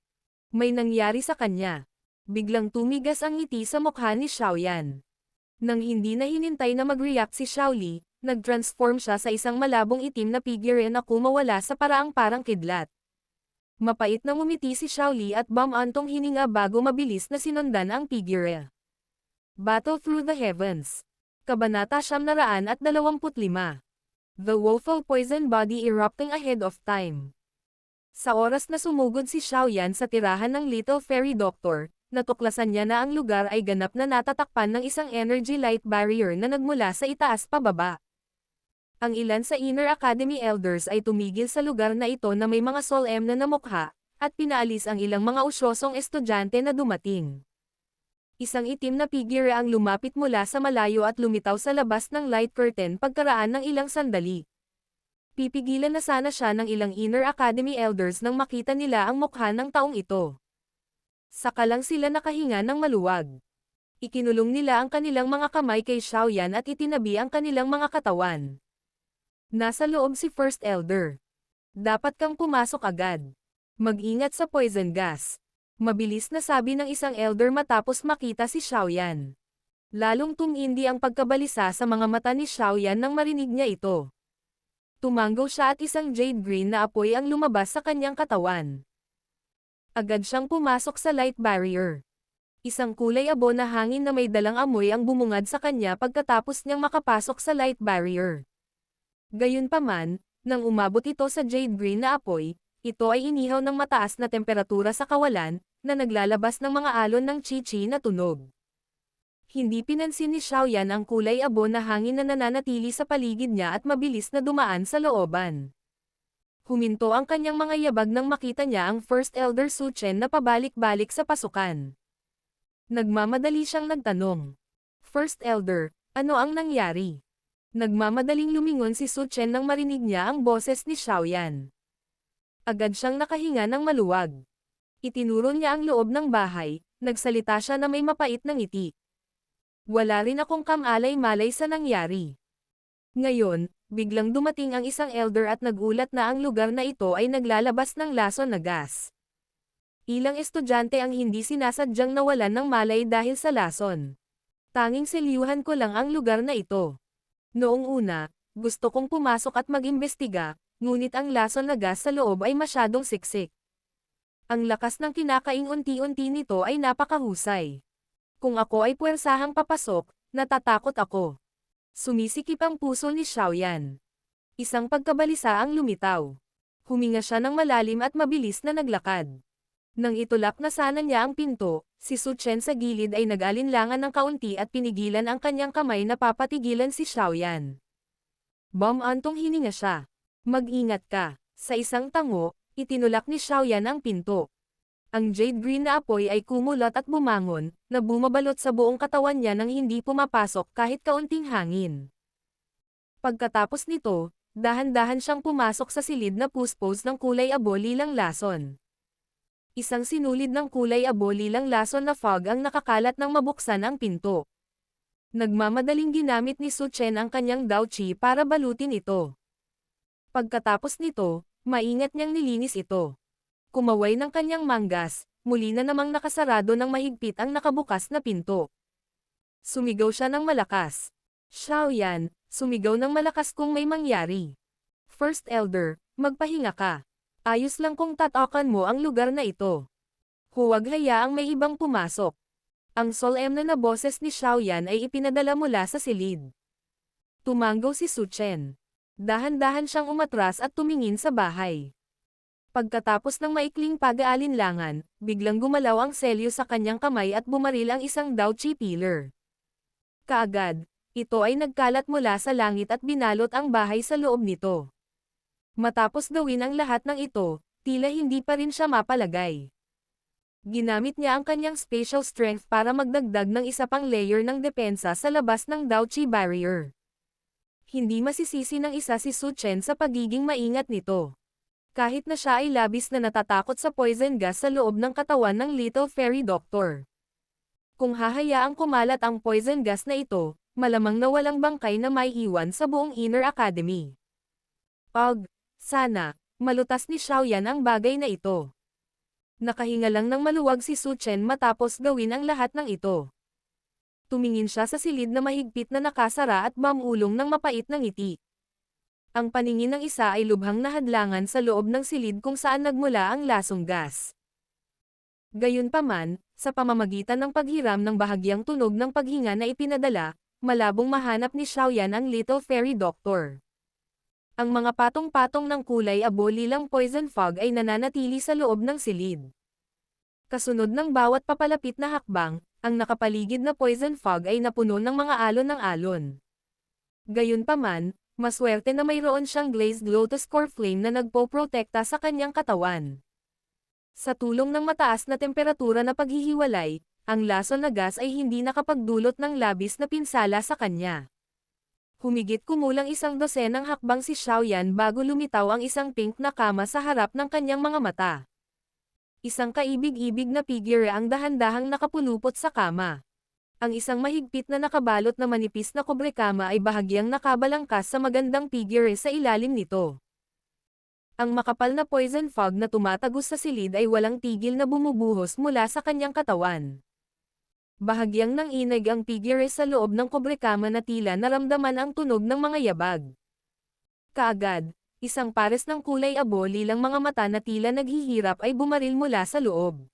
May nangyari sa kanya. Biglang tumigas ang ngiti sa mukha ni Xiaoyan. Nang hindi na hinintay na mag-react si Xiaoli, nag-transform siya sa isang malabong itim na figure na kumawala sa paraang parang kidlat. Mapait na ngumiti si Xiaoli at bumantong hininga bago mabilis na sinundan ang figure. Battle Through the Heavens. Kabanata 925. The Woeful Poison Body Erupting Ahead of Time. Sa oras na sumugod si Xiaoyan sa tirahan ng Little Fairy Doctor, natuklasan niya na ang lugar ay ganap na natatakpan ng isang energy light barrier na nagmula sa itaas pababa. Ang ilan sa Inner Academy Elders ay tumigil sa lugar na ito na may mga solemn na mukha, at pinaalis ang ilang mga usyosong estudyante na dumating. Isang itim na figure ang lumapit mula sa malayo at lumitaw sa labas ng light curtain pagkaraan ng ilang sandali. Pipigilan na sana siya ng ilang Inner Academy Elders nang makita nila ang mukha ng taong ito. Saka lang sila nakahinga ng maluwag. Ikinulong nila ang kanilang mga kamay kay Xiaoyan at itinabi ang kanilang mga katawan. Nasa loob si First Elder. Dapat kang pumasok agad. Mag-ingat sa poison gas. Mabilis na sabi ng isang elder matapos makita si Xiaoyan. Lalong tumindi ang pagkabalisa sa mga mata ni Xiaoyan nang marinig niya ito. Tumanggo siya at isang jade green na apoy ang lumabas sa kanyang katawan. Agad siyang pumasok sa light barrier. Isang kulay abo na hangin na may dalang amoy ang bumungad sa kanya pagkatapos niyang makapasok sa light barrier. Gayunpaman, nang umabot ito sa jade green na apoy, ito ay inihaw ng mataas na temperatura sa kawalan, na naglalabas ng mga alon ng chi-chi na tunog. Hindi pinansin ni Xiaoyan ang kulay abo na hangin na nananatili sa paligid niya at mabilis na dumaan sa looban. Huminto ang kanyang mga yabag nang makita niya ang First Elder Su Chen na pabalik-balik sa pasukan. Nagmamadali siyang nagtanong. First Elder, ano ang nangyari? Nagmamadaling lumingon si Su Chen nang marinig niya ang boses ni Xiaoyan. Agad siyang nakahinga ng maluwag. Itinuro niya ang loob ng bahay, nagsalita siya na may mapait na ngiti. Wala rin akong kamalay-malay sa nangyari. Ngayon, biglang dumating ang isang elder at nagulat na ang lugar na ito ay naglalabas ng lason na gas. Ilang estudyante ang hindi sinasadyang nawalan ng malay dahil sa lason. Tanging selyuhan ko lang ang lugar na ito. Noong una, gusto kong pumasok at mag-imbestiga, ngunit ang lason na gas sa loob ay masyadong siksik. Ang lakas ng kinakaing unti-unti nito ay napakahusay. Kung ako ay puwersahang papasok, natatakot ako. Sumisikip ang puso ni Xiaoyan. Isang pagkabalisa ang lumitaw. Huminga siya ng malalim at mabilis na naglakad. Nang itulak na sana niya ang pinto, si Su Chen sa gilid ay nag-alinlangan ng kaunti at pinigilan ang kanyang kamay na papatigilan si Xiaoyan. Bum-antong hininga siya. Mag-ingat ka. Sa isang tango, itinulak ni Xiaoyan ang pinto. Ang jade green na apoy ay kumulat at bumangon, na bumabalot sa buong katawan niya nang hindi pumapasok kahit kaunting hangin. Pagkatapos nito, dahan-dahan siyang pumasok sa silid na puspos ng kulay abo lilang lason. Isang sinulid ng kulay abo lilang lason na fog ang nakakalat nang mabuksan ang pinto. Nagmamadaling ginamit ni Su Chen ang kanyang Dao Chi para balutin ito. Pagkatapos nito, maingat niyang nilinis ito. Kumaway ng kanyang manggas, muli na namang nakasarado ng mahigpit ang nakabukas na pinto. Sumigaw siya ng malakas. Xiaoyan, sumigaw ng malakas kung may mangyari. First Elder, magpahinga ka. Ayos lang kung tatakan mo ang lugar na ito. Huwag hayaang may ibang pumasok. Ang solemn na boses ni Xiaoyan ay ipinadala mula sa silid. Tumanggo si Su Chen. Dahan-dahan siyang umatras at tumingin sa bahay. Pagkatapos ng maikling pag-aalinlangan, biglang gumalaw ang selyo sa kanyang kamay at bumaril ang isang Dao Chi pillar. Kaagad, ito ay nagkalat mula sa langit at binalot ang bahay sa loob nito. Matapos gawin ang lahat ng ito, tila hindi pa rin siya mapalagay. Ginamit niya ang kanyang spatial strength para magdagdag ng isa pang layer ng depensa sa labas ng Dao Chi barrier. Hindi masisisi ng isa si Su Chen sa pagiging maingat nito. Kahit na siya ay labis na natatakot sa poison gas sa loob ng katawan ng Little Fairy Doctor. Kung hahayaang kumalat ang poison gas na ito, malamang na walang bangkay na may iwan sa buong Inner Academy. Sana, malutas ni Xiaoyan ang bagay na ito. Nakahinga lang ng maluwag si Su Chen matapos gawin ang lahat ng ito. Tumingin siya sa silid na mahigpit na nakasara at mamulong ng mapait na ngiti. Ang paningin ng isa ay lubhang nahadlangan sa loob ng silid kung saan nagmula ang lasong gas. Gayunpaman, sa pamamagitan ng paghiram ng bahagyang tunog ng paghinga na ipinadala, malabong mahanap ni Xiaoyan ang Little Fairy Doctor. Ang mga patong-patong ng kulay abo lilang poison fog ay nananatili sa loob ng silid. Kasunod ng bawat papalapit na hakbang, ang nakapaligid na poison fog ay napuno ng mga alon ng alon. Gayunpaman, Maswerte na mayroon siyang glazed lotus core flame na nagpoprotekta sa kanyang katawan. Sa tulong ng mataas na temperatura na paghihiwalay, ang lason na gas ay hindi nakapagdulot ng labis na pinsala sa kanya. Humigit kumulang 12 hakbang si Xiaoyan bago lumitaw ang isang pink na kama sa harap ng kanyang mga mata. Isang kaibig-ibig na figure ang dahan-dahang nakapulupot sa kama. Ang isang mahigpit na nakabalot na manipis na kobrekama ay bahagyang nakabalangkas sa magandang figure sa ilalim nito. Ang makapal na poison fog na tumatagos sa silid ay walang tigil na bumubuhos mula sa kanyang katawan. Bahagyang nanginig ang figure sa loob ng kobrekama na tila naramdaman ang tunog ng mga yabag. Kaagad, isang pares ng kulay abo-lilang mga mata na tila naghihirap ay bumaril mula sa loob.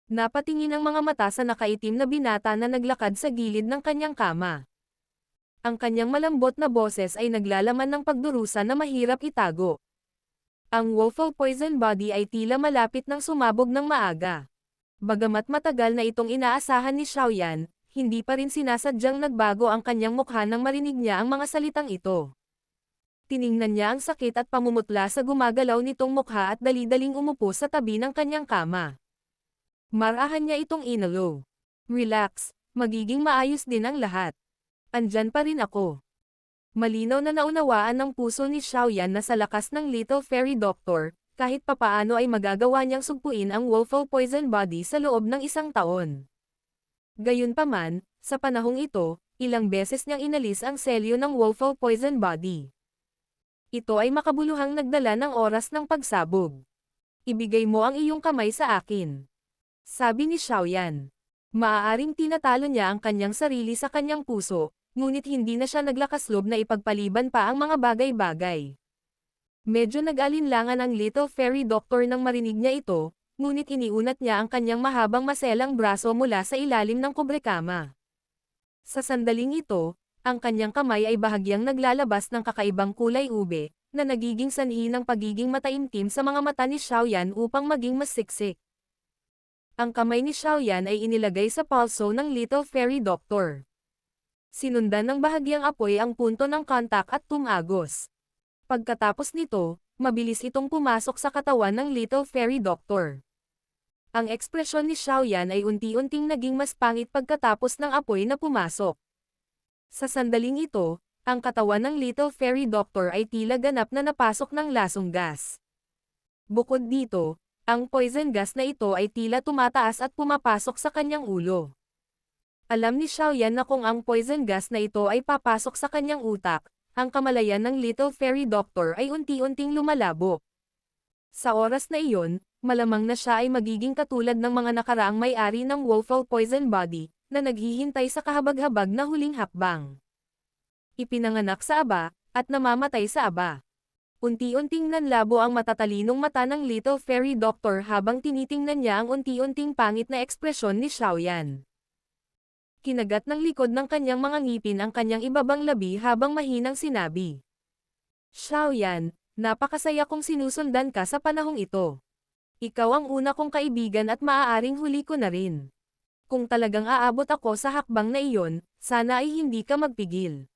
Napatingin ang mga mata sa nakaitim na binata na naglakad sa gilid ng kanyang kama. Ang kanyang malambot na boses ay naglalaman ng pagdurusa na mahirap itago. Ang woeful poison body ay tila malapit ng sumabog ng maaga. Bagamat matagal na itong inaasahan ni Xiaoyan, hindi pa rin sinasadyang nagbago ang kanyang mukha nang marinig niya ang mga salitang ito. Tiningnan niya ang sakit at pamumutla sa gumagalaw nitong mukha at dali-daling umupo sa tabi ng kanyang kama. Marahan niya itong inalo. Relax, magiging maayos din ang lahat. Andyan pa rin ako. Malinaw na naunawaan ng puso ni Xiaoyan na sa lakas ng Little Fairy Doctor, kahit papaano ay magagawa niyang sugpuin ang woeful poison body sa loob ng 1 taon. Gayunpaman, sa panahong ito, ilang beses niyang inalis ang selyo ng woeful poison body. Ito ay makabuluhang nagdala ng oras ng pagsabog. Ibigay mo ang iyong kamay sa akin. Sabi ni Xiaoyan. Maaaring tinatalo niya ang kanyang sarili sa kanyang puso, ngunit hindi na siya naglakasloob na ipagpaliban pa ang mga bagay-bagay. Medyo nag-alinlangan ang Little Fairy Doctor nang marinig niya ito, ngunit iniunat niya ang kanyang mahabang maselang braso mula sa ilalim ng kobrekama. Sa sandaling ito, ang kanyang kamay ay bahagyang naglalabas ng kakaibang kulay ube, na nagiging sanhi ng pagiging mataimtim sa mga mata ni Xiaoyan upang maging mas siksik. Ang kamay ni Xiaoyan ay inilagay sa palso ng Little Fairy Doctor. Sinundan ng bahagyang apoy ang punto ng kontak at tumagos. Pagkatapos nito, mabilis itong pumasok sa katawan ng Little Fairy Doctor. Ang ekspresyon ni Xiaoyan ay unti-unting naging mas pangit pagkatapos ng apoy na pumasok. Sa sandaling ito, ang katawan ng Little Fairy Doctor ay tila ganap na napasok ng lasong gas. Bukod dito, ang poison gas na ito ay tila tumataas at pumapasok sa kanyang ulo. Alam ni Xiaoyan na kung ang poison gas na ito ay papasok sa kanyang utak, ang kamalayan ng Little Fairy Doctor ay unti-unting lumalabo. Sa oras na iyon, malamang na siya ay magiging katulad ng mga nakaraang may-ari ng woeful poison body, na naghihintay sa kahabag-habag na huling hakbang. Ipinanganak sa aba, at namamatay sa aba. Unti-unting nanlabo ang matatalinong mata ng Little Fairy Doctor habang tinitingnan niya ang unti-unting pangit na ekspresyon ni Xiaoyan. Kinagat ng likod ng kanyang mga ngipin ang kanyang ibabang labi habang mahinang sinabi. Xiaoyan, napakasaya kong sinusundan ka sa panahong ito. Ikaw ang una kong kaibigan at maaaring huli ko na rin. Kung talagang aabot ako sa hakbang na iyon, sana ay hindi ka magpigil.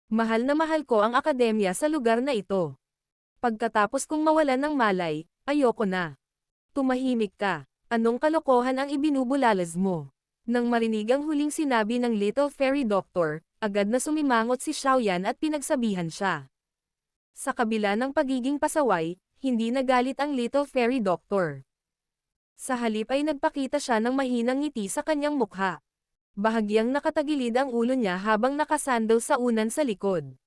Mahal na mahal ko ang akademya sa lugar na ito. Pagkatapos kong mawalan ng malay, ayoko na. Tumahimik ka. Anong kalokohan ang ibinubulalas mo? Nang marinig ang huling sinabi ng Little Fairy Doctor, agad na sumimangot si Xiaoyan at pinagsabihan siya. Sa kabila ng pagiging pasaway, hindi nagalit ang Little Fairy Doctor. Sa halip ay nagpakita siya ng mahinang ngiti sa kanyang mukha. Bahagyang nakatagilid ang ulo niya habang nakasandal sa unan sa likod.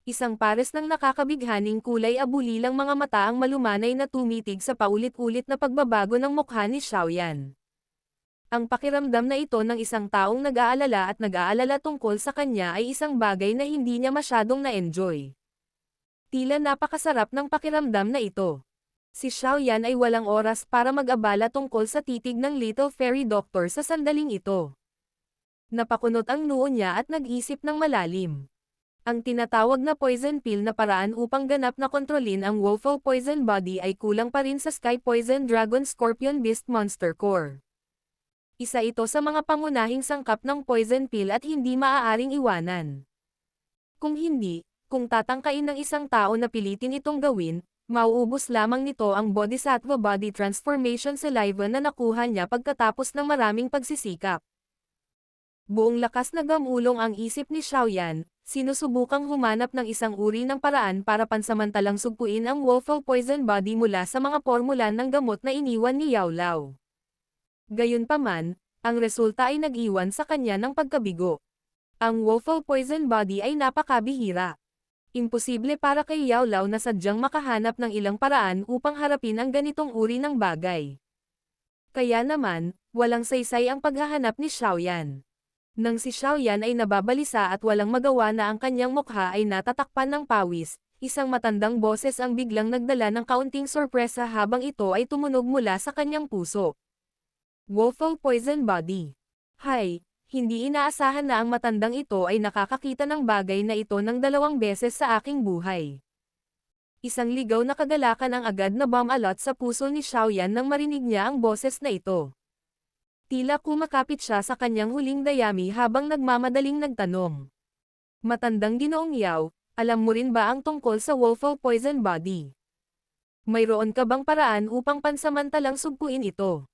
Isang pares ng nakakabighaning kulay abulilang mga mata ang malumanay na tumitig sa paulit-ulit na pagbabago ng mukha ni Xiaoyan. Ang pakiramdam na ito ng isang taong nag-aalala at nag-aalala tungkol sa kanya ay isang bagay na hindi niya masyadong na-enjoy. Tila napakasarap ng pakiramdam na ito. Si Xiaoyan ay walang oras para mag-abala tungkol sa titig ng Little Fairy Doctor sa sandaling ito. Napakunot ang noo niya at nag-isip ng malalim. Ang tinatawag na poison pill na paraan upang ganap na kontrolin ang woeful poison body ay kulang pa rin sa Sky Poison Dragon Scorpion Beast Monster Core. Isa ito sa mga pangunahing sangkap ng poison pill at hindi maaaring iwanan. Kung hindi, Kung tatangkain ng isang tao na pilitin itong gawin, mauubos lamang nito ang Bodhisattva body transformation saliva na nakuha niya pagkatapos ng maraming pagsisikap. Buong lakas na gamulong ang isip ni Xiaoyan, sinusubukang humanap ng isang uri ng paraan para pansamantalang sugpuin ang Wolfel poison body mula sa mga pormula ng gamot na iniwan ni Yao Lao. Gayunpaman, ang resulta ay nag-iwan sa kanya ng pagkabigo. Ang Wolfel poison body ay napakabihira. Imposible para kay Yao Lao na sadyang makahanap ng ilang paraan upang harapin ang ganitong uri ng bagay. Kaya naman, walang saysay ang paghahanap ni Xiaoyan. Nang si Xiaoyan ay nababalisa at walang magawa na ang kanyang mukha ay natatakpan ng pawis, isang matandang boses ang biglang nagdala ng kaunting sorpresa habang ito ay tumunog mula sa kanyang puso. Wolfel poison body. Hay, hindi inaasahan na ang matandang ito ay nakakakita ng bagay na ito ng 2 beses sa aking buhay. Isang ligaw na kagalakan ang agad na bumalot sa puso ni Xiaoyan nang marinig niya ang boses na ito. Tila kumakapit siya sa kanyang huling dayami habang nagmamadaling nagtanong. Matandang Ginoong Yao, alam mo rin ba ang tungkol sa Wolfel poison body? Mayroon ka bang paraan upang pansamantalang sugpuin ito?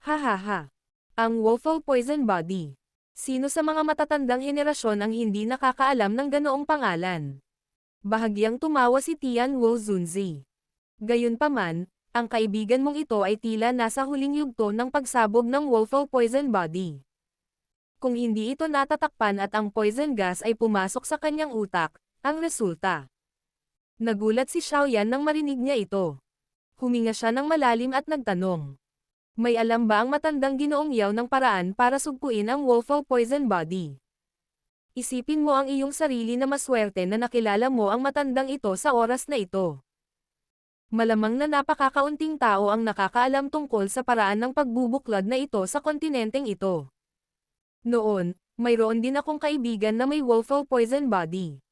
Hahaha. Ang Wolfel poison body. Sino sa mga matatandang henerasyon ang hindi nakakaalam ng ganoong pangalan? Bahagyang tumawa si Tian Wu Zunzi. Gayunpaman, ang kaibigan mong ito ay tila nasa huling yugto ng pagsabog ng Wolfel poison body. Kung hindi ito natatakpan at ang poison gas ay pumasok sa kanyang utak, ang resulta. Nagulat si Xiaoyan nang marinig niya ito. Huminga siya ng malalim at nagtanong. May alam ba ang matandang Ginoong Yao ng paraan para sugpuin ang Wolfel poison body? Isipin mo ang iyong sarili na maswerte na nakilala mo ang matandang ito sa oras na ito. Malamang na napakakaunting tao ang nakakaalam tungkol sa paraan ng pagbubuklod na ito sa kontinenteng ito. Noon, mayroon din akong kaibigan na may Wolfel poison body.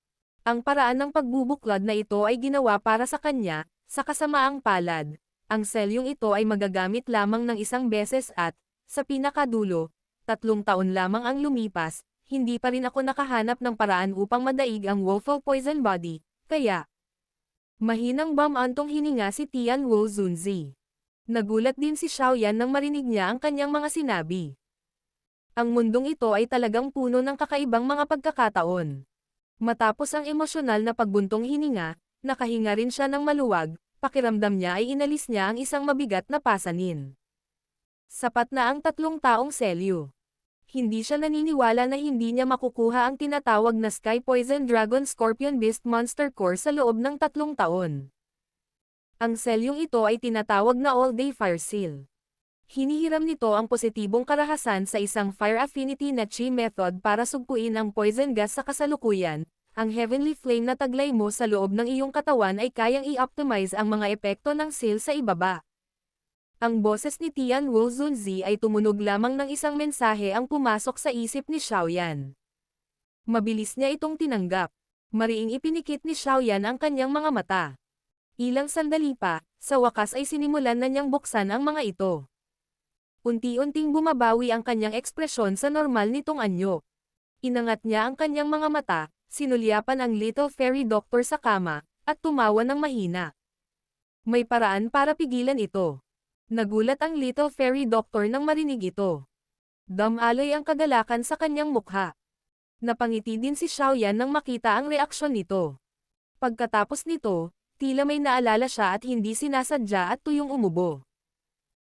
Ang paraan ng pagbubuklod na ito ay ginawa para sa kanya, sa kasamaang palad. Ang selyong ito ay magagamit lamang ng 1 beses at, sa pinakadulo, 3 taon lamang ang lumipas, hindi pa rin ako nakahanap ng paraan upang madaig ang Wolfel poison body, kaya mahinang bumantong hininga si Tian Wu Zunzi. Nagulat din si Xiaoyan nang marinig niya ang kanyang mga sinabi. Ang mundong ito ay talagang puno ng kakaibang mga pagkakataon. Matapos ang emosyonal na pagbuntong hininga, nakahinga rin siya ng maluwag, pakiramdam niya ay inalis niya ang isang mabigat na pasanin. Sapat na ang 3 taong selyo. Hindi siya naniniwala na hindi niya makukuha ang tinatawag na Sky Poison Dragon Scorpion Beast Monster Core sa loob ng 3 taon. Ang selyong ito ay tinatawag na All-Day Fire Seal. Hinihiram nito ang positibong karahasan sa isang Fire Affinity na Chi method para sugpuin ang poison gas sa kasalukuyan. Ang Heavenly Flame na taglay mo sa loob ng iyong katawan ay kayang i-optimize ang mga epekto ng seal sa ibaba. Ang boses ni Tian Wu Zunzi ay tumunog lamang ng isang mensahe ang pumasok sa isip ni Xiaoyan. Mabilis niya itong tinanggap. Mariing ipinikit ni Xiaoyan ang kanyang mga mata. Ilang sandali pa, sa wakas ay sinimulan na niyang buksan ang mga ito. Unti-unting bumabawi ang kanyang ekspresyon sa normal nitong anyo. Inangat niya ang kanyang mga mata, sinulyapan ang Little Fairy Doctor sa kama, at tumawa ng mahina. May paraan para pigilan ito. Nagulat ang Little Fairy Doctor nang marinig ito. Damaloy ang kagalakan sa kanyang mukha. Napangiti din si Xiaoyan nang makita ang reaksyon nito. Pagkatapos nito, tila may naalala siya at hindi sinasadya at tuyong umubo.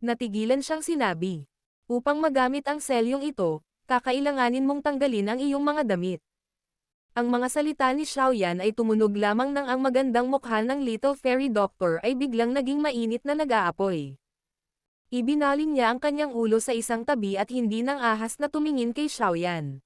Natigilan siyang sinabi. Upang magamit ang selyong ito, kakailanganin mong tanggalin ang iyong mga damit. Ang mga salita ni Xiaoyan ay tumunog lamang nang ang magandang mukha ng Little Fairy Doctor ay biglang naging mainit na nag-aapoy. Ibinaling niya ang kanyang ulo sa isang tabi at hindi nang ahas na tumingin kay Xiaoyan.